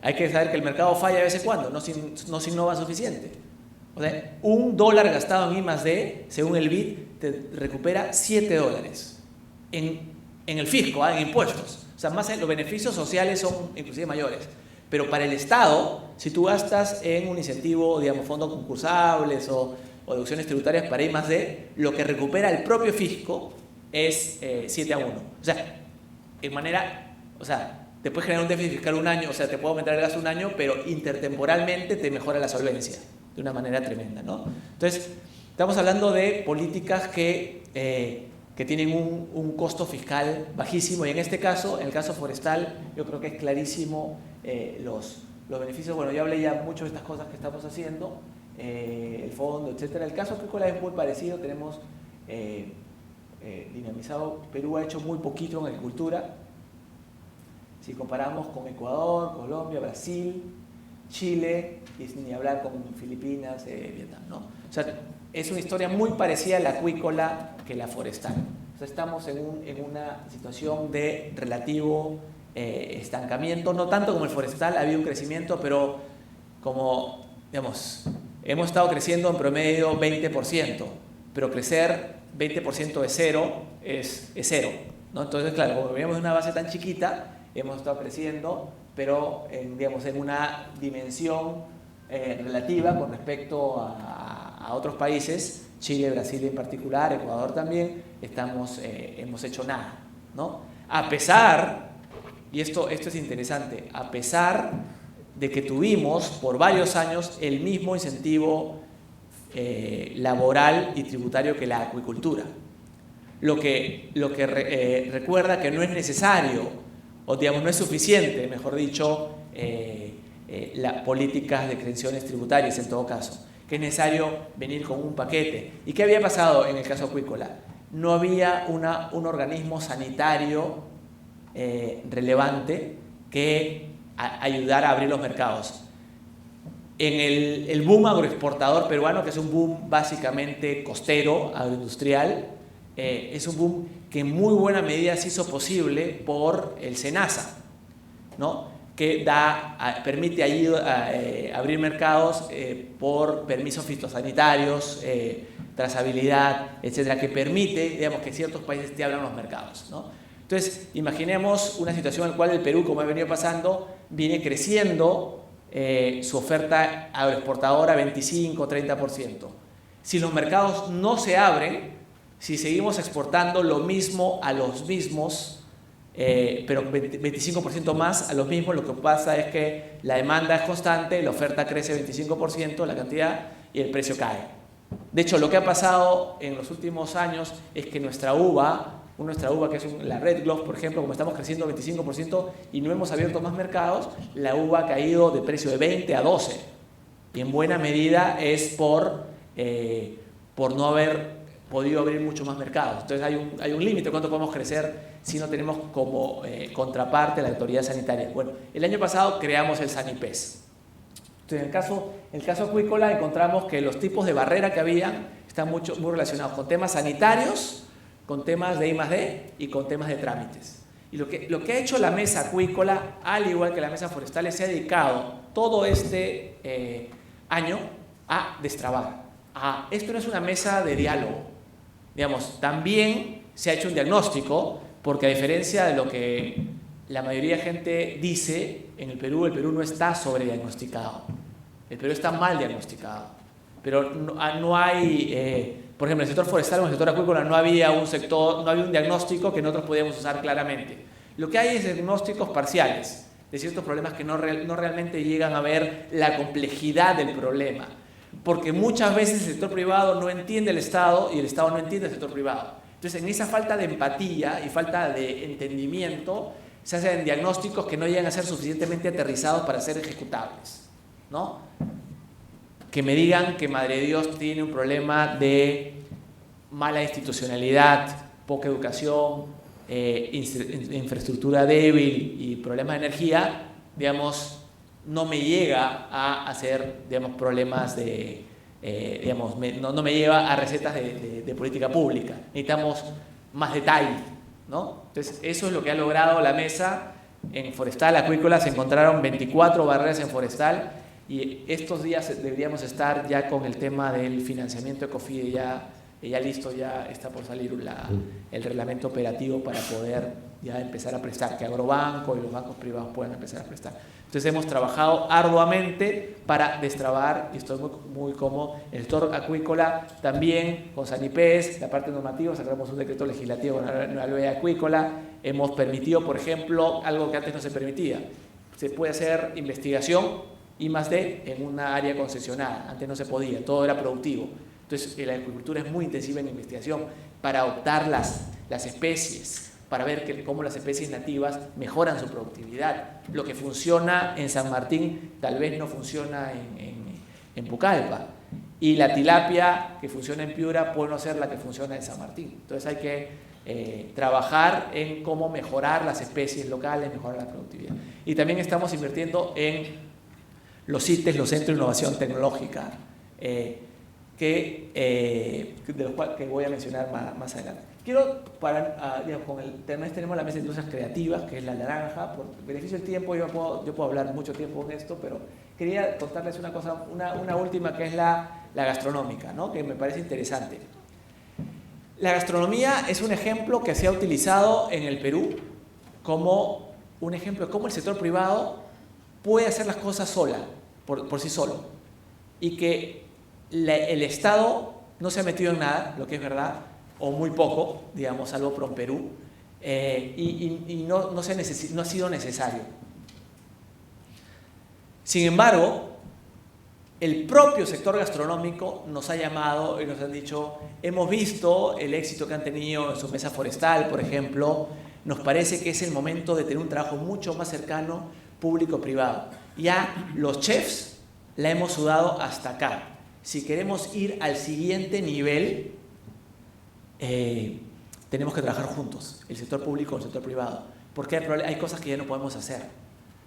Hay que saber que el mercado falla de vez en cuando, no se innova suficiente. O sea, $1 gastado en I+D, según el BID, te recupera $7 en el fisco, en impuestos. O sea, más los beneficios sociales son inclusive mayores. Pero para el Estado, si tú gastas en un incentivo, digamos, fondos concursables o deducciones tributarias para I+D, lo que recupera el propio fisco es 7-1. O sea, te puedes generar un déficit fiscal un año, o sea, te puede aumentar el gasto un año, pero intertemporalmente te mejora la solvencia de una manera tremenda, ¿no? Entonces, estamos hablando de políticas que tienen un costo fiscal bajísimo, y en este caso, en el caso forestal, yo creo que es clarísimo los beneficios. Bueno, yo hablé ya mucho de estas cosas que estamos haciendo, el fondo, etcétera. El caso agrícola es muy parecido, tenemos dinamizado, Perú ha hecho muy poquito en agricultura. Si comparamos con Ecuador, Colombia, Brasil, Chile, y ni hablar con Filipinas, Vietnam, ¿no? O sea, es una historia muy parecida a la acuícola que la forestal. O sea, estamos en una situación de relativo estancamiento, no tanto como el forestal, ha habido un crecimiento, pero como, digamos, hemos estado creciendo en promedio 20%, pero crecer 20% de cero es cero, ¿no? Entonces, claro, como veníamos de una base tan chiquita, hemos estado creciendo, pero digamos, en una dimensión relativa con respecto a otros países, Chile, Brasil en particular, Ecuador también, hemos hecho nada, ¿no? A pesar, y esto es interesante, a pesar de que tuvimos por varios años el mismo incentivo laboral y tributario que la acuicultura, lo que recuerda que no es necesario, o digamos no es suficiente, mejor dicho, las políticas de exenciones tributarias en todo caso, que es necesario venir con un paquete. ¿Y qué había pasado en el caso acuícola? No había un organismo sanitario relevante que ayudara a abrir los mercados. En el boom agroexportador peruano, que es un boom básicamente costero, agroindustrial, es un boom que en muy buena medida se hizo posible por el SENASA, ¿no? Que permite allí abrir mercados por permisos fitosanitarios, trazabilidad, etcétera, que permite, digamos, que ciertos países te abran los mercados, ¿no? Entonces, imaginemos una situación en la cual el Perú, como ha venido pasando, viene creciendo su oferta agroexportadora 25-30%. Si los mercados no se abren, si seguimos exportando lo mismo a los mismos, pero 25% más a los mismos, lo que pasa es que la demanda es constante, la oferta crece 25%, la cantidad, y el precio cae. De hecho, lo que ha pasado en los últimos años es que nuestra uva nuestra uva que es la Red Glove, por ejemplo, como estamos creciendo 25% y no hemos abierto más mercados, la uva ha caído de precio de 20 a 12. Y en buena medida es por no haber podido abrir mucho más mercados. Entonces hay un límite cuánto podemos crecer si no tenemos como contraparte la autoridad sanitaria. Bueno, el año pasado creamos el Sanipes. Entonces, en el caso acuícola encontramos que los tipos de barrera que había están muy relacionados con temas sanitarios, con temas de I+D y con temas de trámites. Y lo que ha hecho la mesa acuícola, al igual que la mesa forestal, se ha dedicado todo este año a destrabar. Esto no es una mesa de diálogo. Digamos, también se ha hecho un diagnóstico, porque a diferencia de lo que la mayoría de gente dice, en el Perú no está sobrediagnosticado. El Perú está mal diagnosticado. Pero no hay... por ejemplo, en el sector forestal o en el sector acuícola no había un diagnóstico que nosotros podíamos usar claramente. Lo que hay es diagnósticos parciales de ciertos problemas que no realmente llegan a ver la complejidad del problema. Porque muchas veces el sector privado no entiende el Estado y el Estado no entiende el sector privado. Entonces, en esa falta de empatía y falta de entendimiento, se hacen diagnósticos que no llegan a ser suficientemente aterrizados para ser ejecutables, ¿no? Que me digan que Madre de Dios tiene un problema de mala institucionalidad, poca educación, infraestructura débil y problemas de energía, digamos, no me llega a hacer, digamos, problemas de, no me lleva a recetas de política pública. Necesitamos más detalle, ¿no? Entonces, eso es lo que ha logrado la mesa. En forestal, acuícola, se encontraron 24 barreras en forestal. Y estos días deberíamos estar ya con el tema del financiamiento de COFIDE ya listo, ya está por salir el reglamento operativo para poder ya empezar a prestar, que Agrobanco y los bancos privados puedan empezar a prestar. Entonces hemos trabajado arduamente para destrabar, y estoy muy cómodo, en el sector acuícola también con Sanipes, la parte normativa, sacamos un decreto legislativo con la ley acuícola, hemos permitido, por ejemplo, algo que antes no se permitía, se puede hacer investigación I+D en una área concesionada. Antes no se podía, todo era productivo. Entonces, la agricultura es muy intensiva en investigación para optar las especies, para ver cómo las especies nativas mejoran su productividad. Lo que funciona en San Martín tal vez no funciona en Pucallpa. Y la tilapia que funciona en Piura puede no ser la que funciona en San Martín. Entonces hay que trabajar en cómo mejorar las especies locales, mejorar la productividad. Y también estamos invirtiendo en los CITES, los Centros de Innovación Tecnológica, de los cuales que voy a mencionar más adelante. Quiero, con el tema, tenemos la mesa de industrias creativas, que es la naranja. Por beneficio del tiempo, yo puedo hablar mucho tiempo en esto, pero quería contarles una cosa, una última, que es la gastronómica, ¿no? Que me parece interesante. La gastronomía es un ejemplo que se ha utilizado en el Perú como un ejemplo de cómo el sector privado puede hacer las cosas sola, por sí solo, y que el Estado no se ha metido en nada, lo que es verdad, o muy poco, digamos, salvo PROMPERÚ, y no ha sido necesario. Sin embargo, el propio sector gastronómico nos ha llamado y nos han dicho, hemos visto el éxito que han tenido en su mesa forestal, por ejemplo, nos parece que es el momento de tener un trabajo mucho más cercano, público-privado. Ya los chefs la hemos sudado hasta acá. Si queremos ir al siguiente nivel, tenemos que trabajar juntos, el sector público y el sector privado, porque hay cosas que ya no podemos hacer.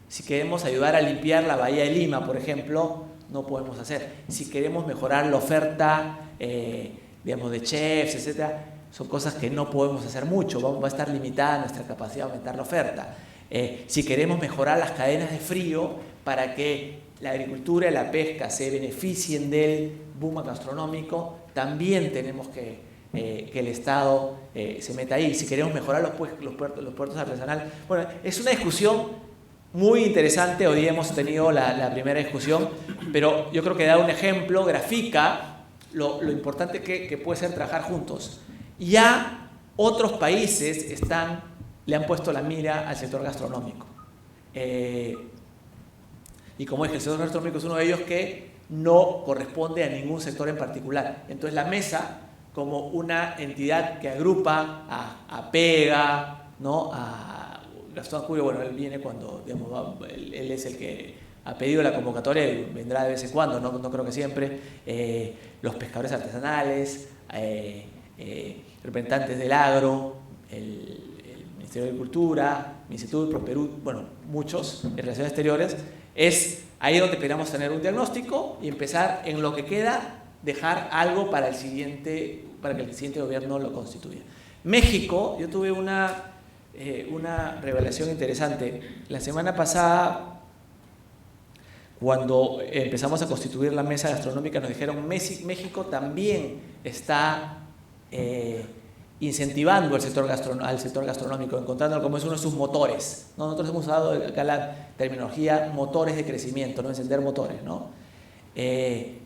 Si queremos ayudar a limpiar la Bahía de Lima, por ejemplo, no podemos hacer. Si queremos mejorar la oferta, digamos, de chefs, etcétera, son cosas que no podemos hacer mucho, va a estar limitada nuestra capacidad de aumentar la oferta. Si queremos mejorar las cadenas de frío para que la agricultura y la pesca se beneficien del boom gastronómico, también tenemos que el Estado se meta ahí. Si queremos mejorar los puertos artesanales. Bueno, es una discusión muy interesante. Hoy hemos tenido la primera discusión, pero yo creo que da un ejemplo, grafica lo importante que puede ser trabajar juntos. Ya otros países le han puesto la mira al sector gastronómico. Y como es que el sector gastronómico es uno de ellos que no corresponde a ningún sector en particular. Entonces la mesa, como una entidad que agrupa a Pega, ¿no? A Gastón Acurio, bueno, él viene cuando, digamos, él es el que ha pedido la convocatoria y vendrá de vez en cuando, no creo que siempre, los pescadores artesanales, representantes del agro, el Ministerio de Agricultura, Instituto Prosperú, bueno, muchos en Relaciones Exteriores. Es ahí donde esperamos tener un diagnóstico y empezar en lo que queda, dejar algo para que el siguiente gobierno lo constituya. México, yo tuve una revelación interesante. La semana pasada, cuando empezamos a constituir la mesa gastronómica, nos dijeron México también está incentivando al sector gastronómico, encontrándolo como es uno de sus motores, ¿no? Nosotros hemos usado acá la terminología motores de crecimiento, ¿no? Encender motores, ¿no?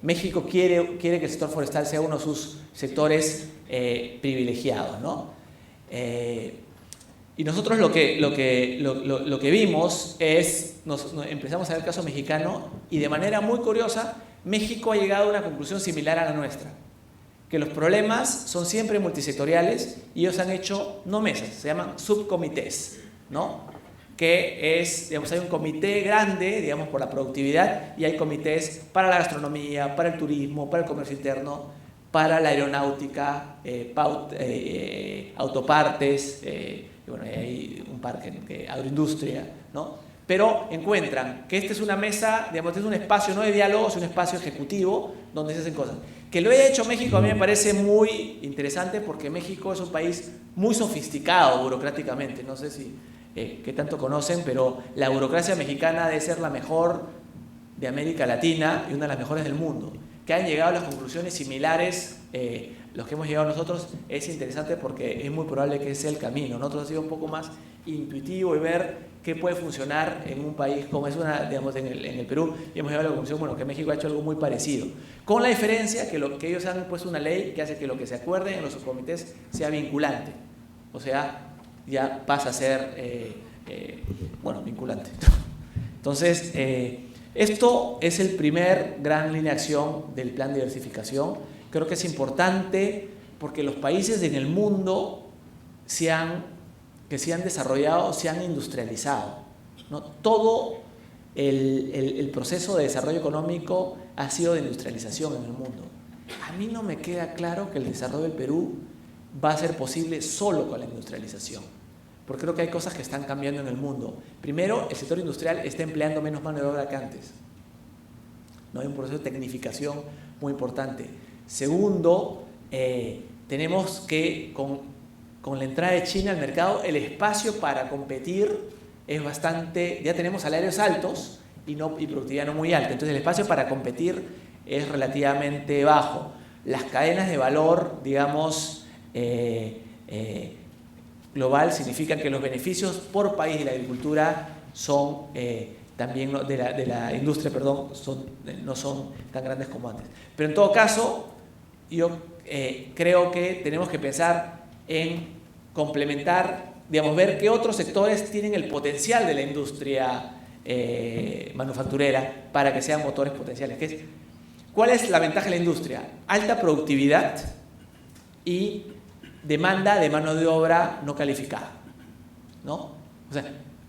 México quiere que el sector forestal sea uno de sus sectores privilegiados, ¿no? Y nosotros lo que vimos es, nos empezamos a ver el caso mexicano y de manera muy curiosa, México ha llegado a una conclusión similar a la nuestra, que los problemas son siempre multisectoriales y ellos han hecho, no mesas, se llaman subcomités, ¿no? Que es, digamos, hay un comité grande, digamos, por la productividad y hay comités para la gastronomía, para el turismo, para el comercio interno, para la aeronáutica, autopartes, bueno, hay un parque, agroindustria, ¿no? Pero encuentran que esta es una mesa, digamos, es un espacio no de diálogo, es un espacio ejecutivo donde se hacen cosas. Que lo haya hecho México a mí me parece muy interesante porque México es un país muy sofisticado burocráticamente. No sé si qué tanto conocen, pero la burocracia mexicana debe ser la mejor de América Latina y una de las mejores del mundo. Que hayan llegado a las conclusiones similares, los que hemos llegado nosotros, es interesante porque es muy probable que ese sea el camino. Nosotros ha sido un poco más intuitivo y ver qué puede funcionar en un país como es digamos, en el Perú, y hemos llegado a la conclusión, bueno, que México ha hecho algo muy parecido, con la diferencia que ellos han puesto una ley que hace que lo que se acuerde en los subcomités sea vinculante, o sea, ya pasa a ser, bueno, vinculante. Entonces, esto es el primer gran línea de acción del plan de diversificación. Creo que es importante porque los países en el mundo que se han desarrollado, se han industrializado, ¿no? Todo el proceso de desarrollo económico ha sido de industrialización en el mundo. A mí no me queda claro que el desarrollo del Perú va a ser posible solo con la industrialización, porque creo que hay cosas que están cambiando en el mundo. Primero, el sector industrial está empleando menos mano de obra que antes, ¿no? Hay un proceso de tecnificación muy importante. Segundo, tenemos que con la entrada de China al mercado, el espacio para competir es bastante, ya tenemos salarios altos y productividad no muy alta, entonces el espacio para competir es relativamente bajo. Las cadenas de valor, digamos, global significan que los beneficios por país de la agricultura son también de la industria, perdón, no son tan grandes como antes. Pero en todo caso, yo creo que tenemos que pensar en complementar, digamos, ver qué otros sectores tienen el potencial de la industria manufacturera para que sean motores potenciales. ¿Cuál es la ventaja de la industria? Alta productividad y demanda de mano de obra no calificada, ¿no? O sea,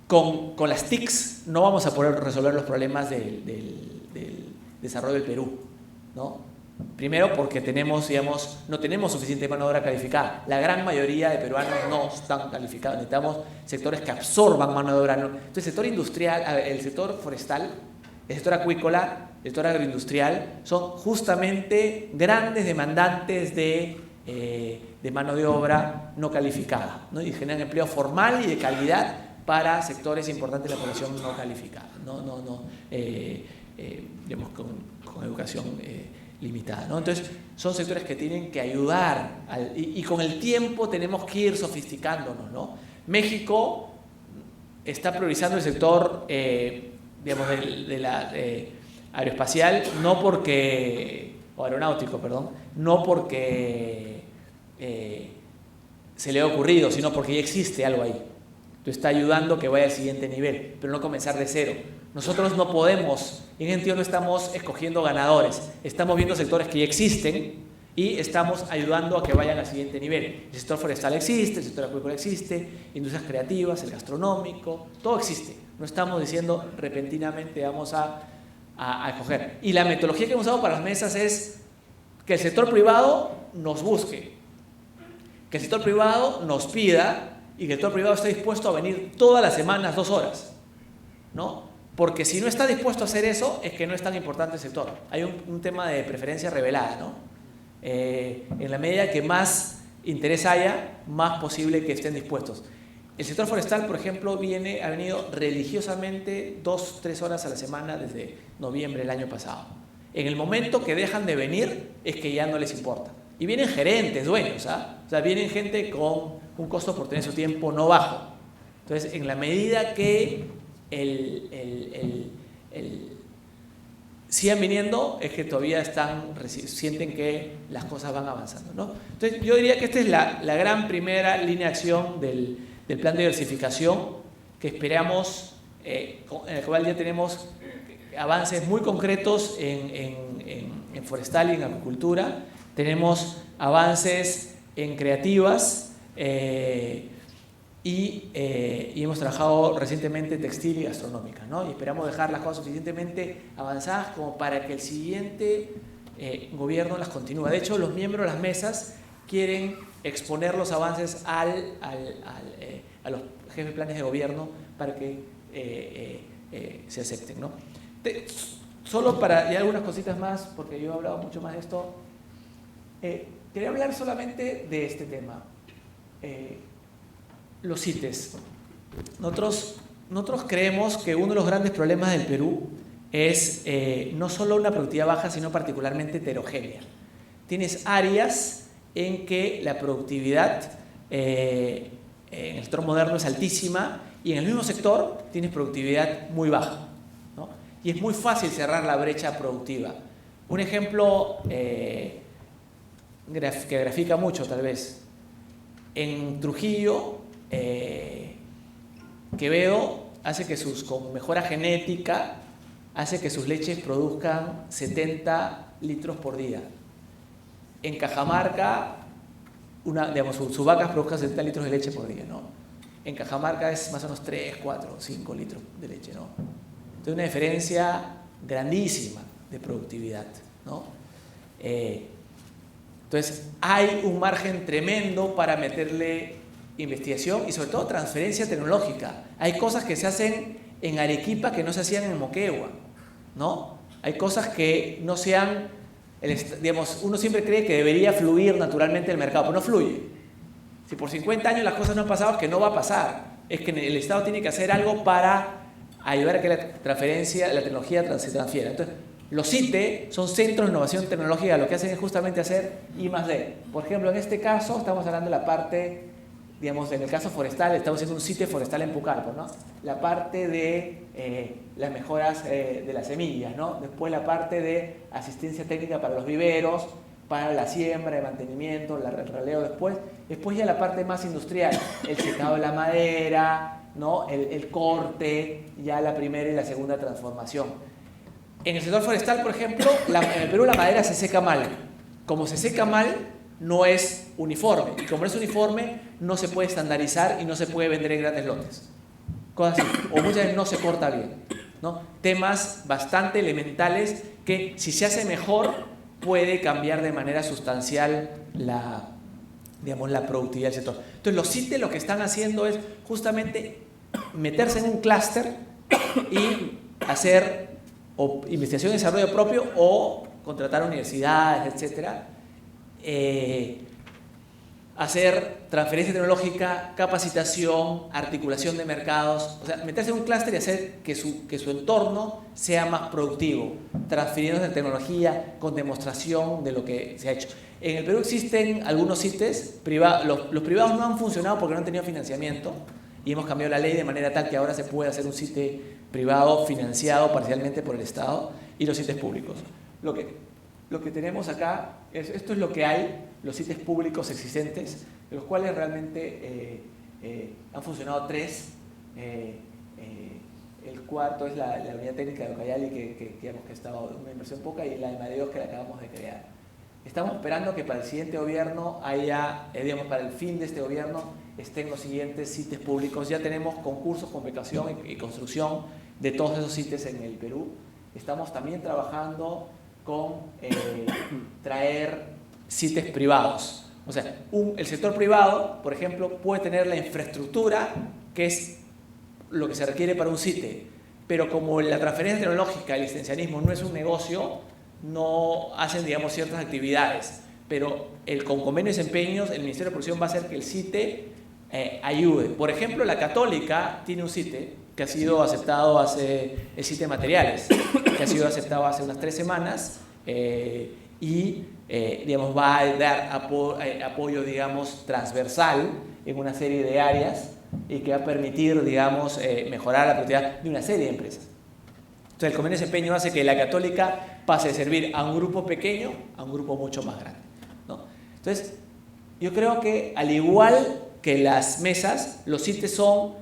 con las TICs no vamos a poder resolver los problemas del desarrollo del Perú, ¿no? Primero porque no tenemos suficiente mano de obra calificada. La gran mayoría de peruanos no están calificados. Necesitamos sectores que absorban mano de obra. Entonces, el sector industrial, el sector forestal, el sector acuícola, el sector agroindustrial son justamente grandes demandantes de mano de obra no calificada, ¿no? Y generan empleo formal y de calidad para sectores importantes de la población no calificada, digamos, con educación limitada, ¿no? Entonces, son sectores que tienen que ayudar y con el tiempo tenemos que ir sofisticándonos, ¿no? México está priorizando el sector, digamos, de la aeroespacial, o aeronáutico, perdón, no porque se le ha ocurrido, sino porque ya existe algo ahí. Entonces está ayudando que vaya al siguiente nivel, pero no comenzar de cero. Nosotros no podemos, en ese sentido no estamos escogiendo ganadores, estamos viendo sectores que ya existen y estamos ayudando a que vayan al siguiente nivel. El sector forestal existe, el sector acuícola existe, industrias creativas, el gastronómico, todo existe. No estamos diciendo repentinamente vamos a escoger. Y la metodología que hemos usado para las mesas es que el sector privado nos busque, que el sector privado nos pida y que el sector privado esté dispuesto a venir todas las semanas 2 horas, ¿no? Porque si no está dispuesto a hacer eso, es que no es tan importante el sector. Hay un tema de preferencia revelada, ¿no? En la medida que más interés haya, más posible que estén dispuestos. El sector forestal, por ejemplo, ha venido religiosamente 2-3 horas a la semana desde noviembre del año pasado. En el momento que dejan de venir, es que ya no les importa. Y vienen gerentes, dueños, ¿ah? O sea, vienen gente con un costo por tener su tiempo no bajo. Entonces, en la medida que sigan viniendo, es que todavía sienten que las cosas van avanzando, ¿no? Entonces, yo diría que esta es la gran primera línea de acción del plan de diversificación que esperamos, en el cual ya tenemos avances muy concretos en forestal y en agricultura. Tenemos avances en creativas y hemos trabajado recientemente en textil y gastronómica, ¿no? Y esperamos dejar las cosas suficientemente avanzadas como para que el siguiente gobierno las continúe. De hecho, los miembros de las mesas quieren exponer los avances a los jefes de planes de gobierno para que se acepten, ¿no? Solo para, y algunas cositas más, porque yo he hablado mucho más de esto, quería hablar solamente de este tema. Los CITES. Nosotros creemos que uno de los grandes problemas del Perú es no solo una productividad baja, sino particularmente heterogénea. Tienes áreas en que la productividad en el sector moderno es altísima y en el mismo sector tienes productividad muy baja, ¿no? Y es muy fácil cerrar la brecha productiva. Un ejemplo que grafica mucho, tal vez. En Trujillo, Quevedo hace que con mejora genética, hace que sus leches produzcan 70 litros por día. En Cajamarca, sus vacas produzcan 70 litros de leche por día, ¿no? En Cajamarca es más o menos 3, 4, 5 litros de leche, ¿no? Entonces, una diferencia grandísima de productividad, ¿no? Entonces, hay un margen tremendo para meterle investigación y sobre todo transferencia tecnológica. Hay cosas que se hacen en Arequipa que no se hacían en Moquegua, ¿no? Hay cosas que no sean, uno siempre cree que debería fluir naturalmente el mercado, pero no fluye. Si por 50 años las cosas no han pasado, es que no va a pasar. Es que el Estado tiene que hacer algo para ayudar a que la tecnología se transfiera. Entonces, los CITE son Centros de Innovación Tecnológica, lo que hacen es justamente hacer I+D. Por ejemplo, en este caso estamos hablando de la parte, en el caso forestal, estamos haciendo un CITE forestal en Pucallpa, ¿no? La parte de las mejoras de las semillas, ¿no? Después la parte de asistencia técnica para los viveros, para la siembra, el mantenimiento, el raleo después ya la parte más industrial, el secado de la madera, ¿no? El corte, ya la primera y la segunda transformación. En el sector forestal, por ejemplo, en el Perú la madera se seca mal. Como se seca mal, no es uniforme. Y como no es uniforme, no se puede estandarizar y no se puede vender en grandes lotes. Cosas así. O muchas veces no se corta bien, ¿no? Temas bastante elementales que, si se hace mejor, puede cambiar de manera sustancial la productividad del sector. Entonces, los CITE lo que están haciendo es justamente meterse en un clúster y hacer investigación y desarrollo propio o contratar universidades, etcétera, hacer transferencia tecnológica, capacitación, articulación de mercados, o sea, meterse en un clúster y hacer que su entorno sea más productivo, transfiriendo tecnología con demostración de lo que se ha hecho. En el Perú existen algunos CITES privados, los privados no han funcionado porque no han tenido financiamiento y hemos cambiado la ley de manera tal que ahora se puede hacer un CITE privado financiado parcialmente por el Estado y los CITES públicos. Lo que tenemos acá, esto es lo que hay, los CITES públicos existentes, de los cuales realmente han funcionado 3. El cuarto es la unidad técnica de Ucayali, que ha estado una inversión poca, y la de Madrid, que la acabamos de crear. Estamos esperando que para el siguiente gobierno haya, digamos, para el fin de este gobierno, estén los siguientes sitios públicos. Ya tenemos concursos con becación y construcción de todos esos sitios en el Perú. Estamos también trabajando con traer sitios privados. O sea, el sector privado, por ejemplo, puede tener la infraestructura, que es lo que se requiere para un sitio, pero como la transferencia tecnológica, el licencianismo no es un negocio, no hacen, digamos, ciertas actividades. Pero con convenios y empeños, el Ministerio de Producción va a hacer que el CITE ayude. Por ejemplo, la Católica tiene un CITE que ha sido aceptado el CITE de materiales, que ha sido aceptado hace unas 3 semanas digamos, va a dar apoyo, digamos, transversal en una serie de áreas y que va a permitir, digamos, mejorar la productividad de una serie de empresas. Entonces, el convenio de desempeño hace que la Católica pase de servir a un grupo pequeño a un grupo mucho más grande, ¿no? Entonces, yo creo que al igual que las mesas, los CITES son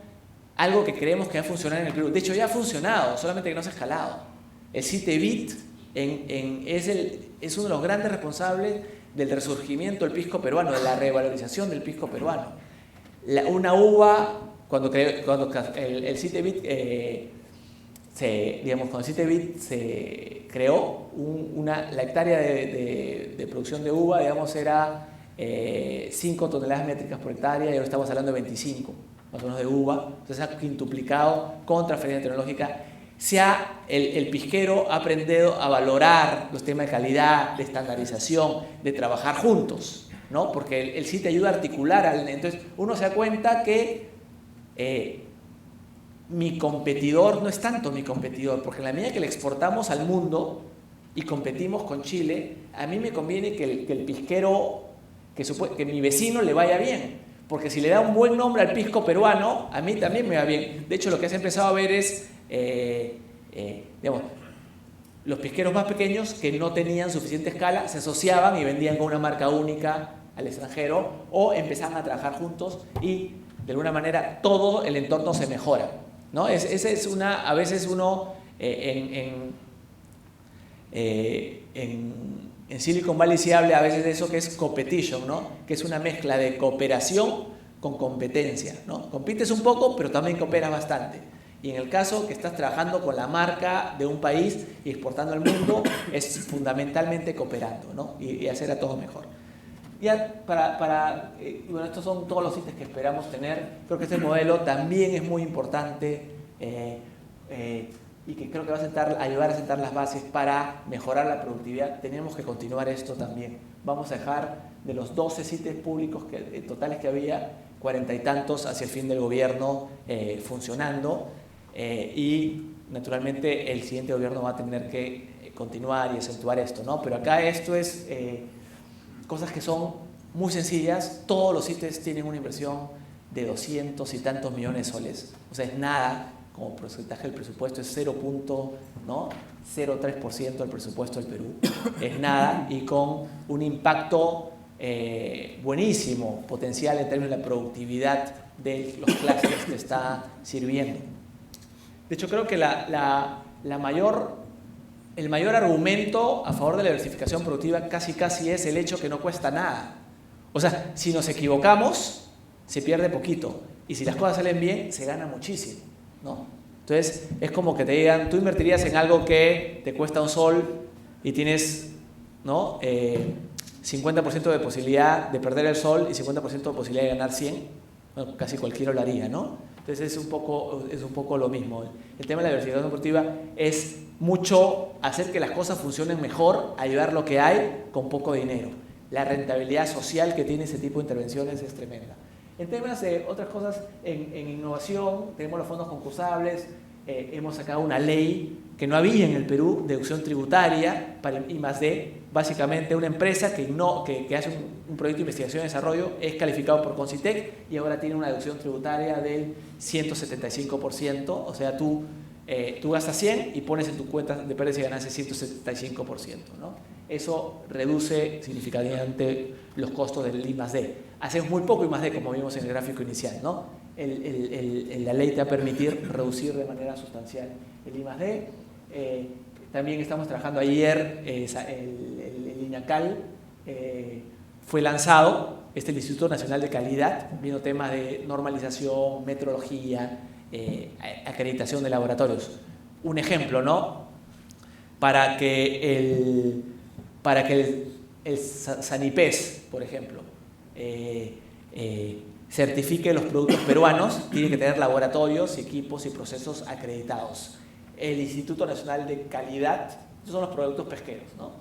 algo que creemos que va a funcionar en el Perú. De hecho, ya ha funcionado, solamente que no se ha escalado. El CITE BIT es uno de los grandes responsables del resurgimiento del pisco peruano, de la revalorización del pisco peruano. Una uva, cuando el CITE BIT cuando el CITE BIT se creó, la hectárea de producción de uva, digamos, era 5 toneladas métricas por hectárea, y ahora estamos hablando de 25, más o menos, de uva. Entonces ha quintuplicado con transferencia tecnológica. El pisquero ha aprendido a valorar los temas de calidad, de estandarización, de trabajar juntos, ¿no? Porque el CITE ayuda a articular. Entonces uno se da cuenta que mi competidor no es tanto mi competidor, porque en la medida que le exportamos al mundo y competimos con Chile, a mí me conviene que el pisquero, que mi vecino le vaya bien, porque si le da un buen nombre al pisco peruano, a mí también me va bien. De hecho, lo que se ha empezado a ver es, digamos, los pisqueros más pequeños que no tenían suficiente escala se asociaban y vendían con una marca única al extranjero, o empezaban a trabajar juntos y de alguna manera todo el entorno se mejora, ¿no? Esa es a veces uno en Silicon Valley se habla a veces de eso que es competition, ¿no? Que es una mezcla de cooperación con competencia, ¿no? Compites un poco, pero también cooperas bastante. Y en el caso que estás trabajando con la marca de un país y exportando al mundo, es fundamentalmente cooperando, ¿no? Y hacer a todo mejor. Ya bueno, estos son todos los sitios que esperamos tener. Creo que este modelo también es muy importante y que creo que va a ayudar a sentar las bases para mejorar la productividad. Tenemos que continuar esto también. Vamos a dejar de los 12 sitios públicos totales que había, 40 y tantos hacia el fin del gobierno funcionando, y naturalmente el siguiente gobierno va a tener que continuar y acentuar esto, ¿no? Pero acá esto es cosas que son muy sencillas. Todos los sitios tienen una inversión de 200 y tantos millones de soles. O sea, es nada, como porcentaje del presupuesto es 0.03% del presupuesto del Perú. Es nada, y con un impacto buenísimo, potencial en términos de la productividad de los clústeres que está sirviendo. De hecho, creo que el mayor argumento a favor de la diversificación productiva casi es el hecho que no cuesta nada. O sea, si nos equivocamos, se pierde poquito, y si las cosas salen bien, se gana muchísimo, ¿no? Entonces, es como que te digan, tú invertirías en algo que te cuesta un sol y tienes, ¿no? 50% de posibilidad de perder el sol y 50% de posibilidad de ganar 100. Bueno, casi cualquiera lo haría, ¿no? Entonces es un poco lo mismo. El tema de la diversificación productiva es mucho hacer que las cosas funcionen mejor, ayudar lo que hay con poco dinero. La rentabilidad social que tiene ese tipo de intervenciones es tremenda. En temas de otras cosas, en innovación, tenemos los fondos concursables, hemos sacado una ley que no había en el Perú, deducción tributaria para I+D. Básicamente una empresa que hace un proyecto de investigación y desarrollo es calificado por Concitec y ahora tiene una deducción tributaria del 175%, o sea, tú gastas 100 y pones en tu cuenta de pérdidas y ganancias 175%, ¿no? Eso reduce significativamente los costos del I+D. Hacemos muy poco I+D, como vimos en el gráfico inicial, ¿no? La ley te va a permitir reducir de manera sustancial el I+D. También estamos trabajando ayer el INACAL, fue lanzado el Instituto Nacional de Calidad, viendo temas de normalización, metrología, acreditación de laboratorios. Un ejemplo, ¿no? Para que el Sanipes, por ejemplo, certifique los productos peruanos, tiene que tener laboratorios, equipos y procesos acreditados. El Instituto Nacional de Calidad, esos son los productos pesqueros, ¿no?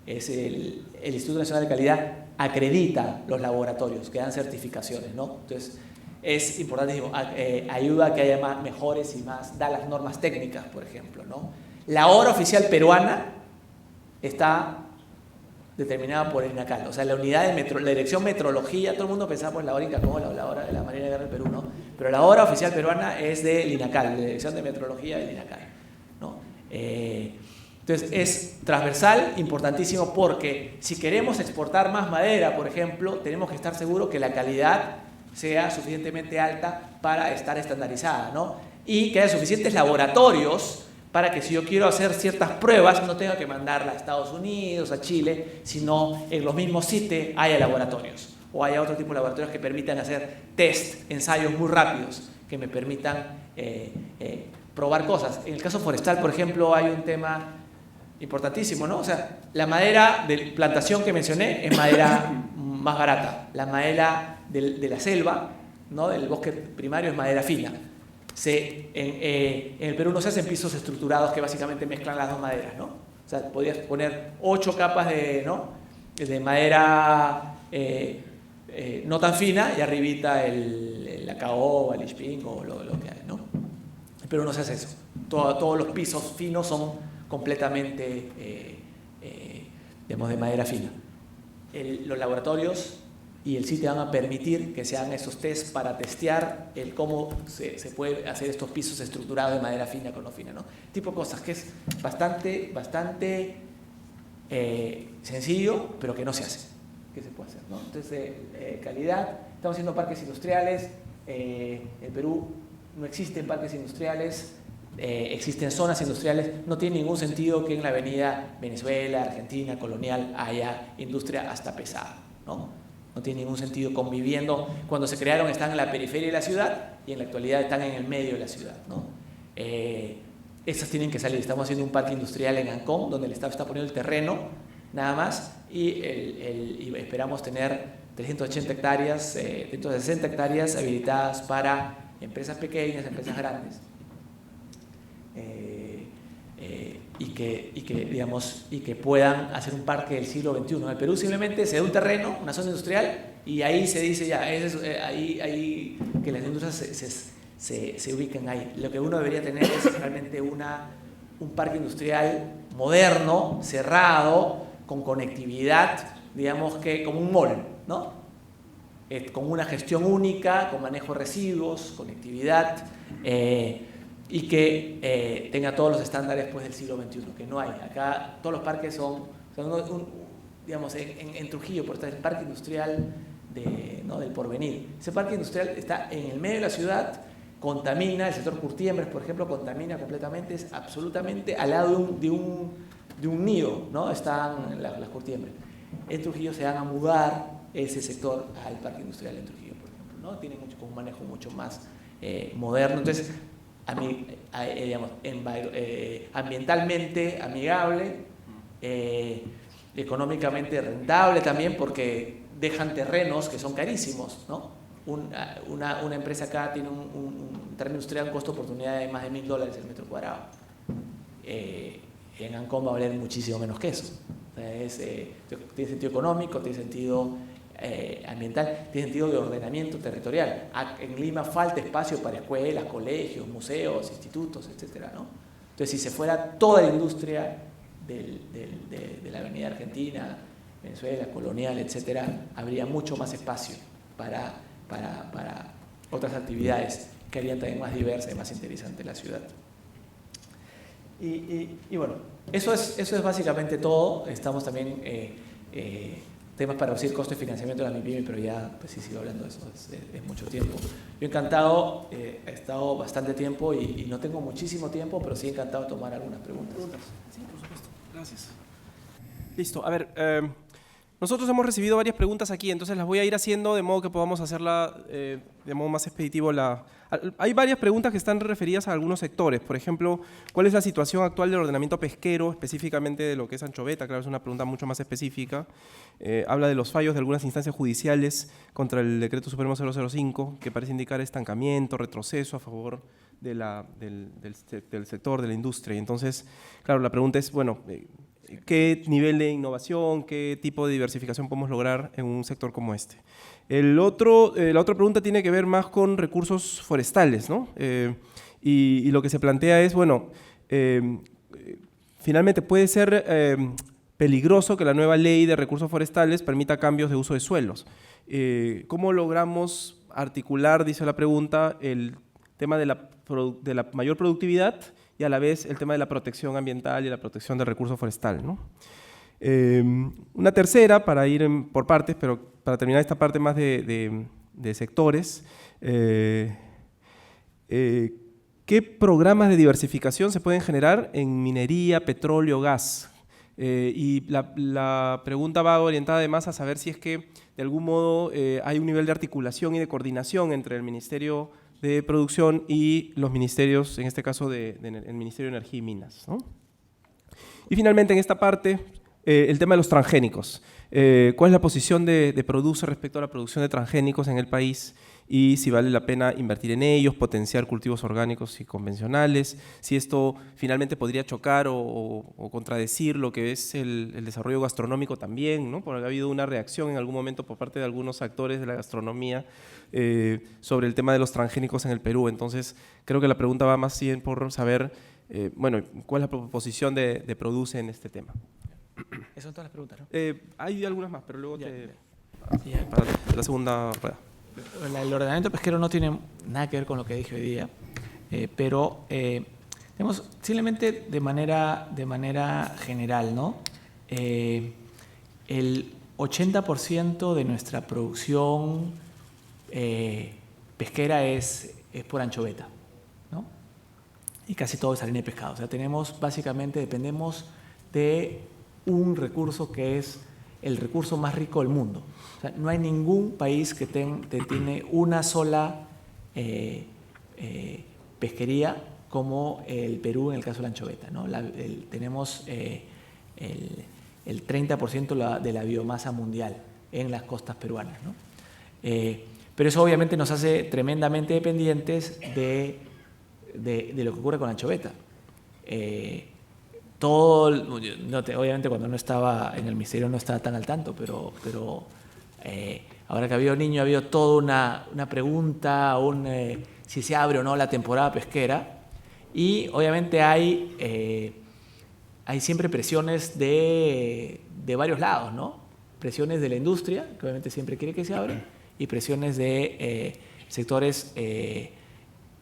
El Instituto Nacional de Calidad acredita los laboratorios que dan certificaciones, ¿no? Entonces, es importantísimo, ayuda a que haya más, mejores y más, da las normas técnicas, por ejemplo, ¿no? La hora oficial peruana está determinada por el INACAL, o sea, la unidad de la dirección metrología, todo el mundo pensaba por la hora Incacol, la hora de la Marina de Guerra del Perú, ¿no? Pero la hora oficial peruana es del INACAL, de la dirección de metrología del INACAL, ¿no? Entonces es transversal, importantísimo, porque si queremos exportar más madera, por ejemplo, tenemos que estar seguros que la calidad sea suficientemente alta para estar estandarizada, ¿no? Y que haya suficientes laboratorios para que si yo quiero hacer ciertas pruebas no tenga que mandarla a Estados Unidos, a Chile, sino en los mismos CITE haya laboratorios o haya otro tipo de laboratorios que permitan hacer test, ensayos muy rápidos, que me permitan probar cosas. En el caso forestal, por ejemplo, hay un tema importantísimo, ¿no? O sea, la madera de plantación que mencioné es madera más barata. La madera de la selva, ¿no? Del bosque primario es madera fina. En el Perú no se hacen pisos estructurados que básicamente mezclan las dos maderas, ¿no? O sea, podías poner 8 capas de madera no tan fina y arribita la caoba, el ispín o lo que hay, ¿no? En Perú no se hace eso. Todos los pisos finos son completamente, digamos, de madera fina. Los laboratorios y el CITE van a permitir que se hagan esos tests para testear cómo se puede hacer estos pisos estructurados de madera fina con no fina, ¿no? Tipo de cosas que es bastante sencillo, pero que no se hace. ¿Qué se puede hacer, no? Entonces, calidad, estamos haciendo parques industriales. En Perú no existen parques industriales. Existen zonas industriales, no tiene ningún sentido que en la avenida Venezuela, Argentina, Colonial haya industria hasta pesada, ¿no? No tiene ningún sentido conviviendo. Cuando se crearon están en la periferia de la ciudad y en la actualidad están en el medio de la ciudad, ¿no? Estas tienen que salir. Estamos haciendo un parque industrial en Ancón, donde el Estado está poniendo el terreno, nada más, y esperamos tener 380 hectáreas, 360 hectáreas habilitadas para empresas pequeñas, empresas grandes. Y que puedan hacer un parque del siglo XXI. En el Perú simplemente se da un terreno, una zona industrial, y ahí se dice ya, ahí que las industrias se ubiquen ahí. Lo que uno debería tener es realmente un parque industrial moderno, cerrado, con conectividad, digamos que como un mall, ¿no? Con una gestión única, con manejo de residuos, conectividad, y que tenga todos los estándares pues, del siglo XXI, que no hay. Acá todos los parques son digamos, en Trujillo, por estar el parque industrial del Porvenir. Ese parque industrial está en el medio de la ciudad, contamina, el sector Curtiembres, por ejemplo, contamina completamente, es absolutamente al lado de un nido, ¿no? Están las Curtiembres. En Trujillo se van a mudar ese sector al parque industrial en Trujillo, por ejemplo, ¿no? Tiene con un manejo mucho más moderno. Entonces, digamos, ambientalmente amigable, económicamente rentable también, porque dejan terrenos que son carísimos, ¿no? Una empresa acá tiene un terreno industrial, un costo de oportunidad de más de $1.000 el metro cuadrado. En Ancón va a valer muchísimo menos que eso. Tiene sentido económico, tiene sentido ambiental, tiene sentido de ordenamiento territorial. En Lima falta espacio para escuelas, colegios, museos, institutos, etcétera, ¿no? Entonces, si se fuera toda la industria de la avenida Argentina, Venezuela, Colonial, etcétera, habría mucho más espacio para otras actividades que harían también más diversa y más interesante la ciudad. Y bueno, eso es básicamente todo. Estamos también temas para reducir costo de financiamiento de la MIPYME, pero ya pues sí sigo hablando de eso, es mucho tiempo. Yo encantado, he estado bastante tiempo y no tengo muchísimo tiempo, pero sí encantado de tomar algunas preguntas. Sí, por supuesto. Gracias. Listo. A ver, Nosotros hemos recibido varias preguntas aquí, entonces las voy a ir haciendo de modo que podamos hacerla de modo más expeditivo. Hay varias preguntas que están referidas a algunos sectores. Por ejemplo, ¿cuál es la situación actual del ordenamiento pesquero, específicamente de lo que es anchoveta? Claro, es una pregunta mucho más específica. Habla de los fallos de algunas instancias judiciales contra el Decreto Supremo 005, que parece indicar estancamiento, retroceso a favor del sector, de la industria. Y entonces, claro, la pregunta es, bueno, ¿qué nivel de innovación, qué tipo de diversificación podemos lograr en un sector como este? La otra pregunta tiene que ver más con recursos forestales, ¿no? Y lo que se plantea es, bueno, finalmente puede ser peligroso que la nueva ley de recursos forestales permita cambios de uso de suelos. ¿Cómo logramos articular, dice la pregunta, el tema de la mayor productividad y a la vez el tema de la protección ambiental y la protección del recurso forestal, ¿no? Una tercera, para ir por partes, pero para terminar esta parte más de sectores, ¿qué programas de diversificación se pueden generar en minería, petróleo, gas? Y la pregunta va orientada además a saber si es que de algún modo hay un nivel de articulación y de coordinación entre el Ministerio de Producción y los ministerios, en este caso el Ministerio de Energía y Minas, ¿no? Y finalmente en esta parte, el tema de los transgénicos. ¿Cuál es la posición de Produce respecto a la producción de transgénicos en el país? Y si vale la pena invertir en ellos, potenciar cultivos orgánicos y convencionales, si esto finalmente podría chocar o contradecir lo que es el desarrollo gastronómico también, ¿no? Porque ha habido una reacción en algún momento por parte de algunos actores de la gastronomía sobre el tema de los transgénicos en el Perú. Entonces, creo que la pregunta va más bien por saber, bueno, ¿cuál es la posición de Produce en este tema? Esas son todas las preguntas, ¿no? Hay algunas más, pero luego Ya. para la segunda rueda. El ordenamiento pesquero no tiene nada que ver con lo que dije hoy día, pero tenemos simplemente de manera general, ¿no? El 80% de nuestra producción pesquera es por anchoveta, ¿no? Y casi todo es harina de pescado. O sea, básicamente dependemos de un recurso que es el recurso más rico del mundo. O sea, no hay ningún país que tiene una sola pesquería como el Perú en el caso de la anchoveta, ¿no? Tenemos el 30% de la biomasa mundial en las costas peruanas, ¿no? Pero eso obviamente nos hace tremendamente dependientes de lo que ocurre con la anchoveta. Obviamente cuando no estaba en el ministerio no estaba tan al tanto, pero ahora que ha habido niño, ha habido toda una pregunta, si se abre o no la temporada pesquera, y obviamente hay siempre presiones de varios lados, ¿no? Presiones de la industria, que obviamente siempre quiere que se abra, y presiones de sectores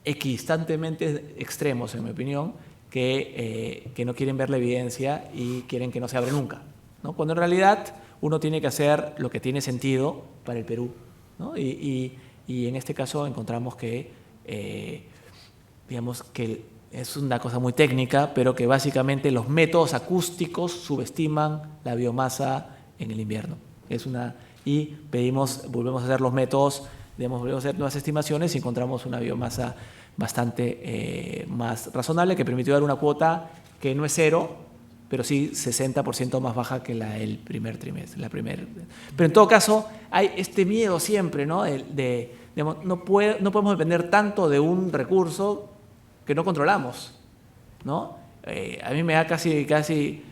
equidistantemente extremos, en mi opinión, que no quieren ver la evidencia y quieren que no se abra nunca, ¿no? Cuando en realidad uno tiene que hacer lo que tiene sentido para el Perú, ¿no? Y en este caso encontramos que, digamos que es una cosa muy técnica, pero que básicamente los métodos acústicos subestiman la biomasa en el invierno. Y volvemos a hacer los métodos, volvemos a hacer nuevas estimaciones y encontramos una biomasa bastante más razonable, que permitió dar una cuota que no es cero, pero sí 60% más baja que la del primer trimestre. Pero en todo caso, hay este miedo siempre, ¿no? Digamos, no podemos depender tanto de un recurso que no controlamos, ¿no? A mí me da casi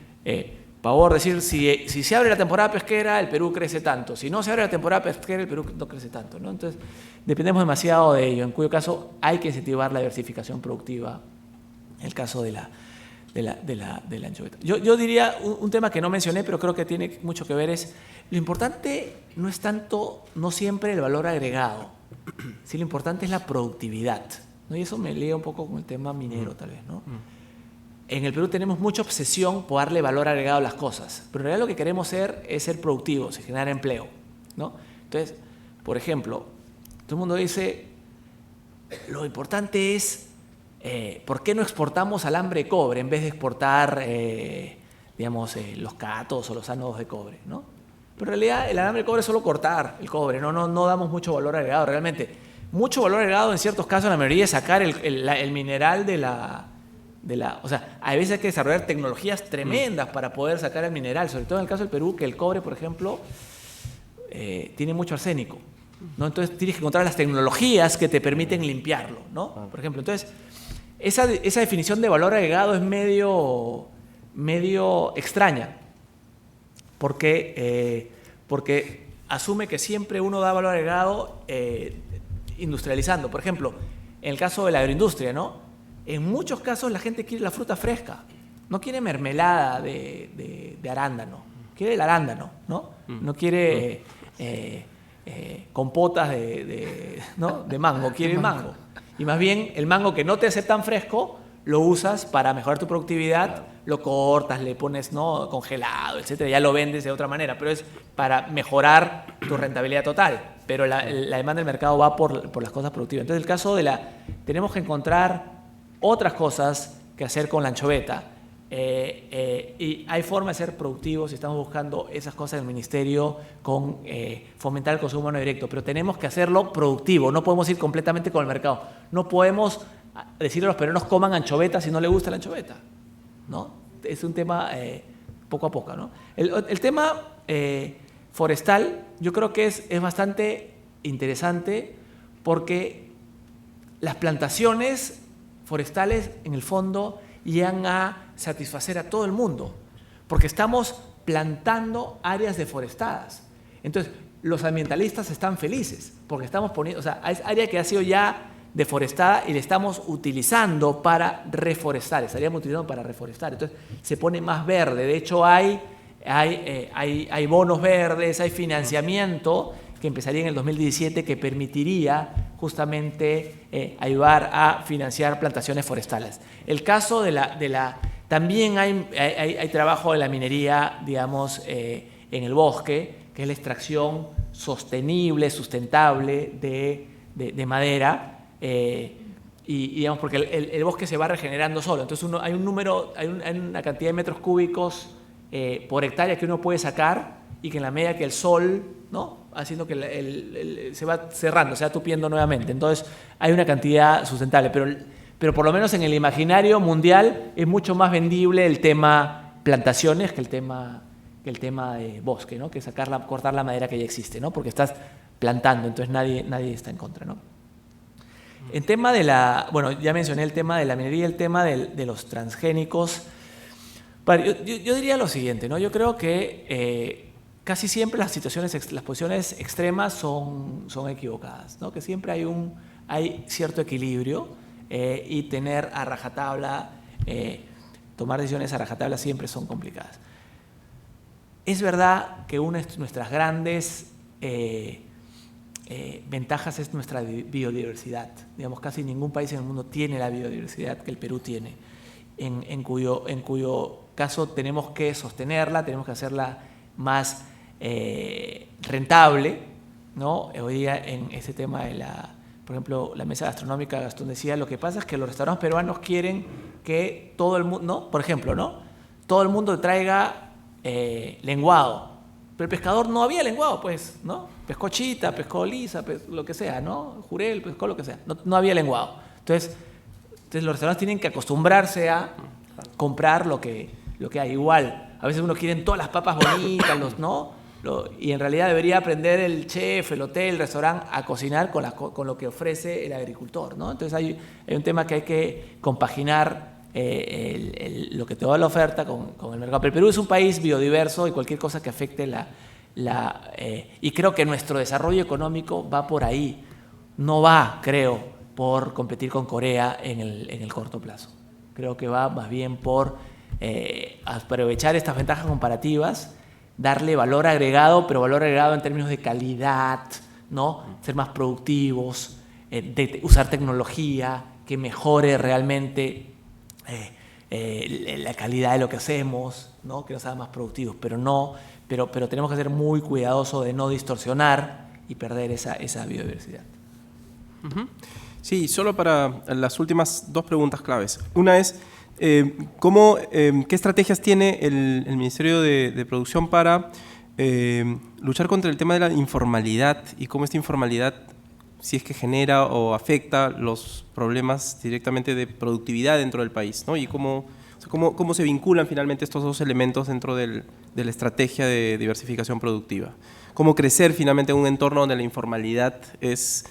pavor decir, si se abre la temporada pesquera, el Perú crece tanto. Si no se abre la temporada pesquera, el Perú no crece tanto, ¿no? Entonces, dependemos demasiado de ello, en cuyo caso hay que incentivar la diversificación productiva, en el caso de la anchoveta. Yo diría un tema que no mencioné, pero creo que tiene mucho que ver, es lo importante no es tanto, no siempre el valor agregado, sí, lo importante es la productividad, ¿no? Y eso me liga un poco con el tema minero, tal vez, ¿no? En el Perú tenemos mucha obsesión por darle valor agregado a las cosas, pero en realidad lo que queremos ser es ser productivos y generar empleo, ¿no? Entonces, por ejemplo, todo el mundo dice, lo importante es, ¿por qué no exportamos alambre de cobre en vez de exportar, digamos, los cátodos o los ánodos de cobre, ¿no? Pero en realidad el alambre de cobre es solo cortar el cobre, no damos mucho valor agregado realmente. Mucho valor agregado en ciertos casos, la mayoría es sacar el mineral de la... O sea, a veces hay que desarrollar tecnologías tremendas para poder sacar el mineral, sobre todo en el caso del Perú, que el cobre, por ejemplo, tiene mucho arsénico, ¿no? Entonces tienes que encontrar las tecnologías que te permiten limpiarlo, ¿no? Por ejemplo, entonces, esa definición de valor agregado es medio extraña, porque asume que siempre uno da valor agregado industrializando. Por ejemplo, en el caso de la agroindustria, ¿no? En muchos casos la gente quiere la fruta fresca, no quiere mermelada de arándano, quiere el arándano, ¿no? No quiere compotas de mango, quiere el mango. Y más bien el mango que no te hace tan fresco, lo usas para mejorar tu productividad, lo cortas, le pones, ¿no?, congelado, etcétera, ya lo vendes de otra manera, pero es para mejorar tu rentabilidad total. Pero la demanda del mercado va por las cosas productivas. Entonces, el caso tenemos que encontrar otras cosas que hacer con la anchoveta. Y hay formas de ser productivos y estamos buscando esas cosas en el ministerio con fomentar el consumo no directo, pero tenemos que hacerlo productivo, no podemos ir completamente con el mercado, no podemos decirle a los peruanos coman anchoveta si no les gusta la anchoveta, ¿no? Es un tema poco a poco, ¿no? El tema forestal yo creo que es bastante interesante porque las plantaciones forestales en el fondo llegan a satisfacer a todo el mundo, porque estamos plantando áreas deforestadas. Entonces, los ambientalistas están felices, porque estamos poniendo, o sea, es área que ha sido ya deforestada y le estamos utilizando para reforestar, estaríamos utilizando para reforestar. Entonces, se pone más verde. De hecho, hay bonos verdes, hay financiamiento que empezaría en el 2017 que permitiría justamente ayudar a financiar plantaciones forestales. El caso también hay trabajo de la minería, digamos, en el bosque, que es la extracción sostenible, sustentable de madera, y digamos, porque el bosque se va regenerando solo. Entonces hay una cantidad de metros cúbicos por hectárea que uno puede sacar y que en la medida que el sol, ¿no?, haciendo que se va cerrando, se va tupiendo nuevamente. Entonces hay una cantidad sustentable, pero por lo menos en el imaginario mundial es mucho más vendible el tema plantaciones que el tema de bosque, ¿no?, que cortar la madera que ya existe, ¿no?, porque estás plantando, entonces nadie está en contra, ¿no? En tema bueno, ya mencioné el tema de la minería, el tema de los transgénicos. Yo diría lo siguiente, ¿no? Yo creo que casi siempre las posiciones extremas son equivocadas, ¿no? Que siempre hay cierto equilibrio y tener a rajatabla, tomar decisiones a rajatabla siempre son complicadas. Es verdad que una de nuestras grandes ventajas es nuestra biodiversidad. Digamos, casi ningún país en el mundo tiene la biodiversidad que el Perú tiene, en cuyo caso tenemos que sostenerla, tenemos que hacerla más rentable, ¿no? Hoy día en ese tema por ejemplo, la mesa gastronómica, Gastón decía, lo que pasa es que los restaurantes peruanos quieren que todo el mundo, ¿no?, por ejemplo, ¿no?, todo el mundo traiga lenguado, pero el pescador no había lenguado, pues, ¿no? Pescó chita, pescó lisa, lo que sea, ¿no? Jurel, pescó lo que sea, no había lenguado. Entonces los restaurantes tienen que acostumbrarse a comprar lo que hay. Igual, a veces uno quiere todas las papas bonitas, ¿no? Y en realidad debería aprender el chef, el hotel, el restaurante a cocinar con lo que ofrece el agricultor, ¿no? Entonces hay un tema que hay que compaginar lo que te da la oferta con el mercado. Pero el Perú es un país biodiverso y cualquier cosa que afecte y creo que nuestro desarrollo económico va por ahí, no va, creo, por competir con Corea en el corto plazo. Creo que va más bien por aprovechar estas ventajas comparativas, darle valor agregado, pero valor agregado en términos de calidad, ¿no? Ser más productivos, de usar tecnología que mejore realmente la calidad de lo que hacemos, ¿no?, que nos haga más productivos, pero tenemos que ser muy cuidadosos de no distorsionar y perder esa biodiversidad. Uh-huh. Sí, solo para las últimas dos preguntas claves. Una es, ¿qué estrategias tiene el Ministerio de Producción para luchar contra el tema de la informalidad y cómo esta informalidad, si es que genera o afecta los problemas directamente de productividad dentro del país, ¿no? Y cómo se vinculan finalmente estos dos elementos dentro de la estrategia de diversificación productiva. Cómo crecer finalmente en un entorno donde la informalidad es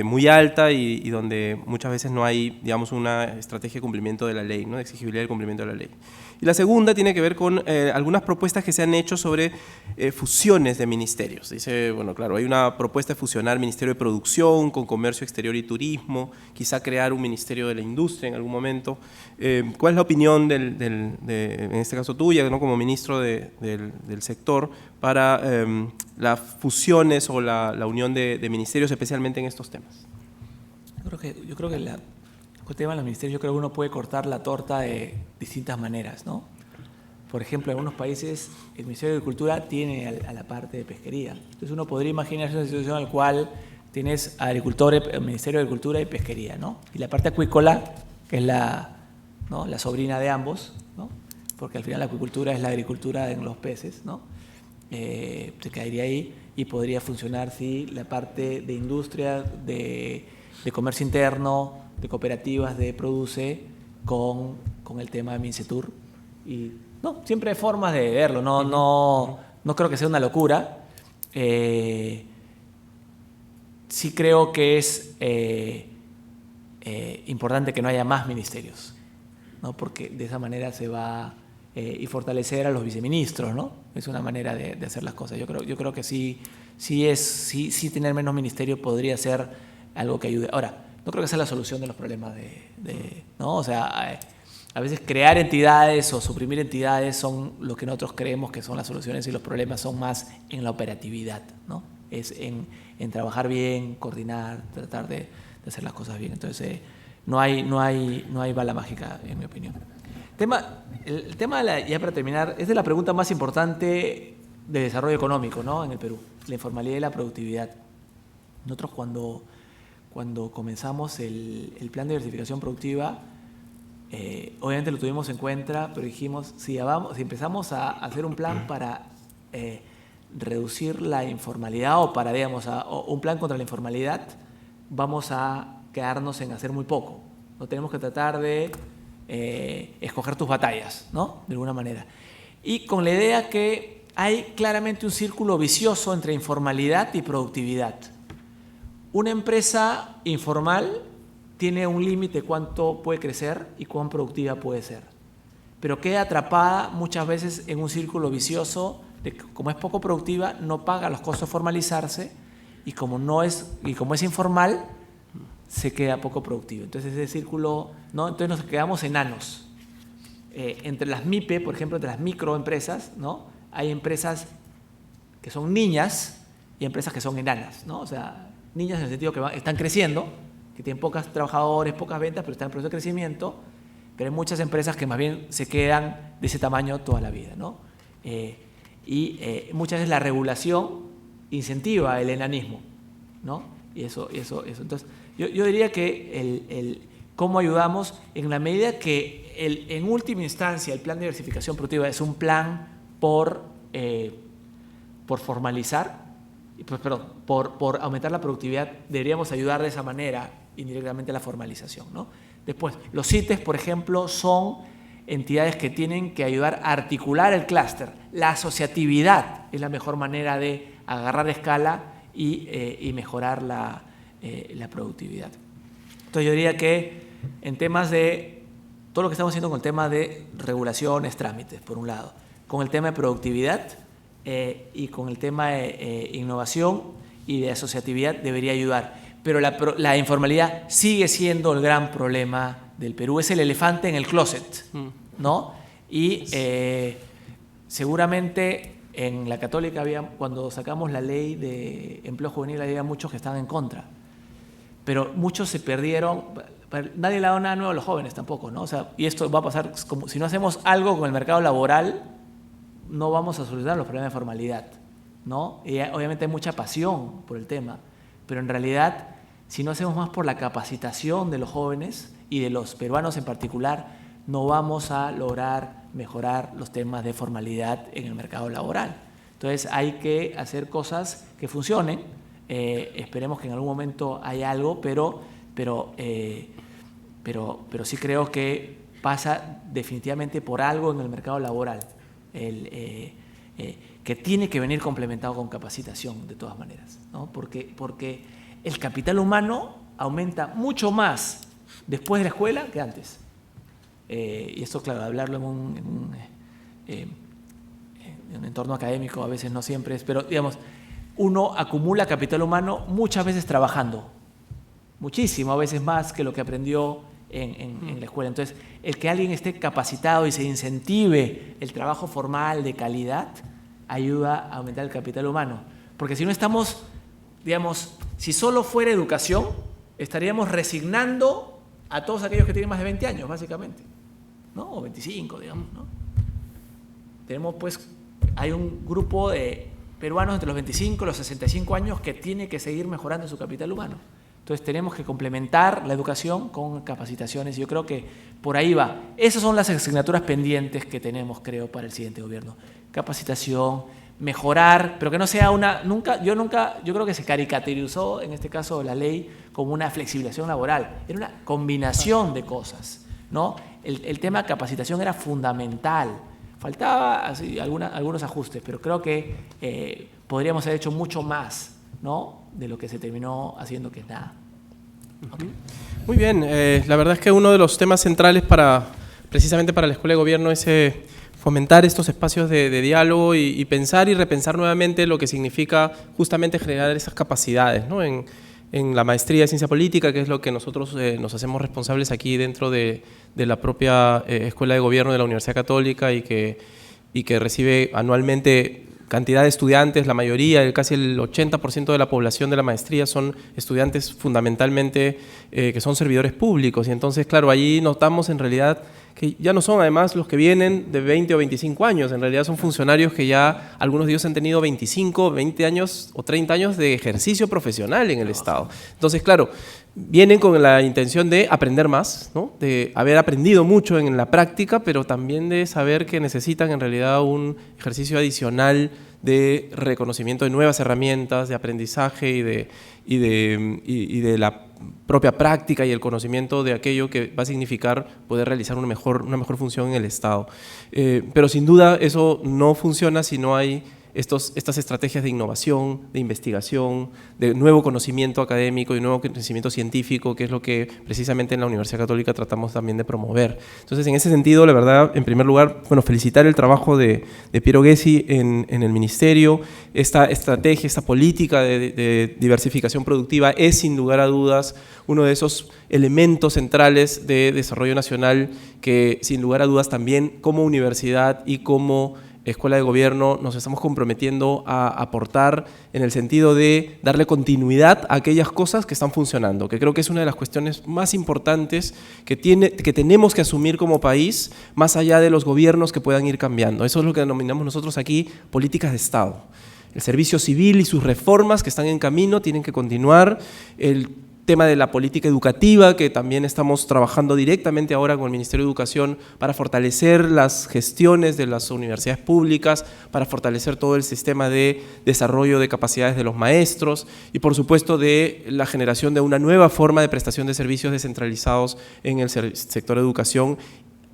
muy alta y donde muchas veces no hay, digamos, una estrategia de cumplimiento de la ley, ¿no? De exigibilidad del cumplimiento de la ley. Y la segunda tiene que ver con algunas propuestas que se han hecho sobre fusiones de ministerios. Dice, bueno, claro, hay una propuesta de fusionar Ministerio de Producción con Comercio Exterior y Turismo, quizá crear un Ministerio de la Industria en algún momento. ¿Cuál es la opinión, en este caso tuya, ¿no? Como ministro del sector, para las fusiones o la unión de ministerios, especialmente en estos temas? Yo creo que el tema de los ministerios, yo creo que uno puede cortar la torta de distintas maneras, ¿no? Por ejemplo, en algunos países el Ministerio de Agricultura tiene a la parte de pesquería. Entonces uno podría imaginarse una situación en la cual tienes el Ministerio de Agricultura y Pesquería, ¿no? Y la parte acuícola, que es la sobrina de ambos, ¿no? Porque al final la acuicultura es la agricultura en los peces, ¿no? Se caería ahí y podría funcionar, sí, la parte de industria, de comercio interno, de cooperativas de Produce con el tema de Mincetur. Y no, siempre hay formas de verlo, no creo que sea una locura. Sí creo que es importante que no haya más ministerios, ¿no? Porque de esa manera se va y fortalecer a los viceministros, ¿no? Es una manera de hacer las cosas. Yo creo que sí tener menos ministerios podría ser algo que ayude. Ahora, no creo que sea la solución de los problemas ¿no? O sea, a veces crear entidades o suprimir entidades son lo que nosotros creemos que son las soluciones y los problemas son más en la operatividad, ¿no? Es en trabajar bien, coordinar, tratar de hacer las cosas bien. Entonces, no hay bala mágica, en mi opinión. El tema ya para terminar, es de la pregunta más importante de desarrollo económico, ¿no? En el Perú, la informalidad y la productividad. Nosotros cuando comenzamos el plan de diversificación productiva, obviamente lo tuvimos en cuenta, pero dijimos, si empezamos a hacer un plan para reducir la informalidad o para, digamos, un plan contra la informalidad, vamos a quedarnos en hacer muy poco. No tenemos que tratar de escoger tus batallas, ¿no? De alguna manera. Y con la idea que hay claramente un círculo vicioso entre informalidad y productividad. Una empresa informal tiene un límite cuánto puede crecer y cuán productiva puede ser, pero queda atrapada muchas veces en un círculo vicioso de que como es poco productiva no paga los costos de formalizarse y como es informal se queda poco productivo. Entonces ese círculo, ¿no? Entonces nos quedamos enanos. Entre las MIPE, por ejemplo, entre las microempresas, ¿no? Hay empresas que son niñas y empresas que son enanas, ¿no? O sea, niñas en el sentido que están creciendo, que tienen pocos trabajadores, pocas ventas, pero están en proceso de crecimiento, pero hay muchas empresas que más bien se quedan de ese tamaño toda la vida, ¿no? Muchas veces la regulación incentiva el enanismo, ¿no? Y eso. Entonces, yo diría que cómo ayudamos en la medida que en última instancia el plan de diversificación productiva es un plan por formalizar, por aumentar la productividad, deberíamos ayudar de esa manera indirectamente a la formalización, ¿no? Después, los CITES, por ejemplo, son entidades que tienen que ayudar a articular el clúster. La asociatividad es la mejor manera de agarrar escala y mejorar la productividad. Entonces yo diría que en temas de todo lo que estamos haciendo con el tema de regulaciones, trámites, por un lado, con el tema de productividad y con el tema de innovación y de asociatividad debería ayudar. Pero la informalidad sigue siendo el gran problema del Perú. Es el elefante en el closet, ¿no? Y seguramente en la Católica cuando sacamos la ley de empleo juvenil había muchos que estaban en contra. Pero muchos se perdieron. Nadie le ha dado nada nuevo a los jóvenes tampoco, ¿no? O sea, y esto va a pasar, como si no hacemos algo con el mercado laboral, no vamos a solucionar los problemas de formalidad, ¿no? Y obviamente hay mucha pasión por el tema, pero en realidad, si no hacemos más por la capacitación de los jóvenes y de los peruanos en particular, no vamos a lograr mejorar los temas de formalidad en el mercado laboral. Entonces hay que hacer cosas que funcionen. Esperemos que en algún momento haya algo, pero sí creo que pasa definitivamente por algo en el mercado laboral, que tiene que venir complementado con capacitación de todas maneras, ¿no? Porque el capital humano aumenta mucho más después de la escuela que antes. Y esto, claro, hablarlo en un entorno académico a veces no siempre es, pero digamos, uno acumula capital humano muchas veces trabajando, muchísimo, a veces más que lo que aprendió en la escuela. Entonces, el que alguien esté capacitado y se incentive el trabajo formal de calidad ayuda a aumentar el capital humano. Porque si no estamos, digamos, si solo fuera educación, estaríamos resignando a todos aquellos que tienen más de 20 años, básicamente, ¿no? O 25, digamos, ¿no? Tenemos, pues, hay un grupo de peruanos entre los 25 y los 65 años que tiene que seguir mejorando su capital humano. Entonces tenemos que complementar la educación con capacitaciones y yo creo que por ahí va. Esas son las asignaturas pendientes que tenemos, creo, para el siguiente gobierno. Capacitación, mejorar, pero que no sea yo creo que se caricaturizó en este caso la ley como una flexibilización laboral. Era una combinación de cosas, ¿no? El tema de capacitación era fundamental. Faltaba así, algunos ajustes, pero creo que podríamos haber hecho mucho más, ¿no?, de lo que se terminó haciendo, que es nada. Okay. Muy bien, la verdad es que uno de los temas centrales precisamente para la Escuela de Gobierno es fomentar estos espacios de diálogo y pensar y repensar nuevamente lo que significa justamente generar esas capacidades, ¿no?, en la maestría de Ciencia Política, que es lo que nosotros nos hacemos responsables aquí dentro de la propia Escuela de Gobierno de la Universidad Católica y que recibe anualmente cantidad de estudiantes, la mayoría, casi el 80% de la población de la maestría son estudiantes fundamentalmente que son servidores públicos y entonces, claro, allí notamos en realidad que ya no son además los que vienen de 20 o 25 años, en realidad son funcionarios que ya algunos de ellos han tenido 25, 20 años o 30 años de ejercicio profesional en el Estado. Entonces, claro, vienen con la intención de aprender más, ¿no?, de haber aprendido mucho en la práctica, pero también de saber que necesitan en realidad un ejercicio adicional de reconocimiento de nuevas herramientas, de aprendizaje y de la propia práctica y el conocimiento de aquello que va a significar poder realizar una mejor función en el Estado. Pero sin duda eso no funciona si no hay estas estrategias de innovación, de investigación, de nuevo conocimiento académico y nuevo conocimiento científico, que es lo que precisamente en la Universidad Católica tratamos también de promover. Entonces, en ese sentido, la verdad, en primer lugar, bueno, felicitar el trabajo de Piero Gessi en el Ministerio. Esta estrategia, esta política de diversificación productiva es, sin lugar a dudas, uno de esos elementos centrales de desarrollo nacional que, sin lugar a dudas, también como universidad y como Escuela de Gobierno nos estamos comprometiendo a aportar en el sentido de darle continuidad a aquellas cosas que están funcionando, que creo que es una de las cuestiones más importantes que tenemos que asumir como país, más allá de los gobiernos que puedan ir cambiando. Eso es lo que denominamos nosotros aquí políticas de Estado. El servicio civil y sus reformas que están en camino tienen que continuar. El tema de la política educativa, que también estamos trabajando directamente ahora con el Ministerio de Educación para fortalecer las gestiones de las universidades públicas, para fortalecer todo el sistema de desarrollo de capacidades de los maestros y, por supuesto, de la generación de una nueva forma de prestación de servicios descentralizados en el sector de educación,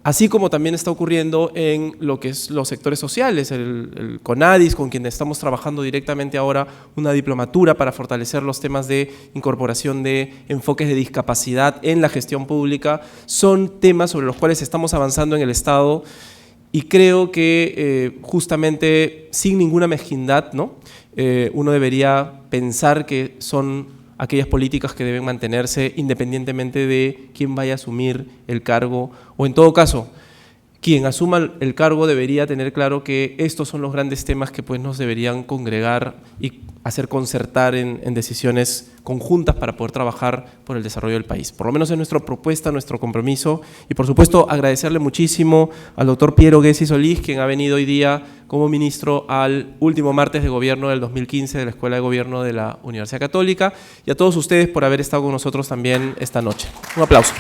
así como también está ocurriendo en lo que es los sectores sociales, el CONADIS, con quien estamos trabajando directamente ahora una diplomatura para fortalecer los temas de incorporación de enfoques de discapacidad en la gestión pública. Son temas sobre los cuales estamos avanzando en el Estado y creo que justamente sin ninguna mezquindad, ¿no?, uno debería pensar que son aquellas políticas que deben mantenerse independientemente de quién vaya a asumir el cargo, o en todo caso, quien asuma el cargo debería tener claro que estos son los grandes temas que pues nos deberían congregar y hacer concertar en decisiones conjuntas para poder trabajar por el desarrollo del país. Por lo menos es nuestra propuesta, nuestro compromiso y por supuesto agradecerle muchísimo al doctor Piero Gessi Solís, quien ha venido hoy día como ministro al último martes de gobierno del 2015 de la Escuela de Gobierno de la Universidad Católica y a todos ustedes por haber estado con nosotros también esta noche. Un aplauso.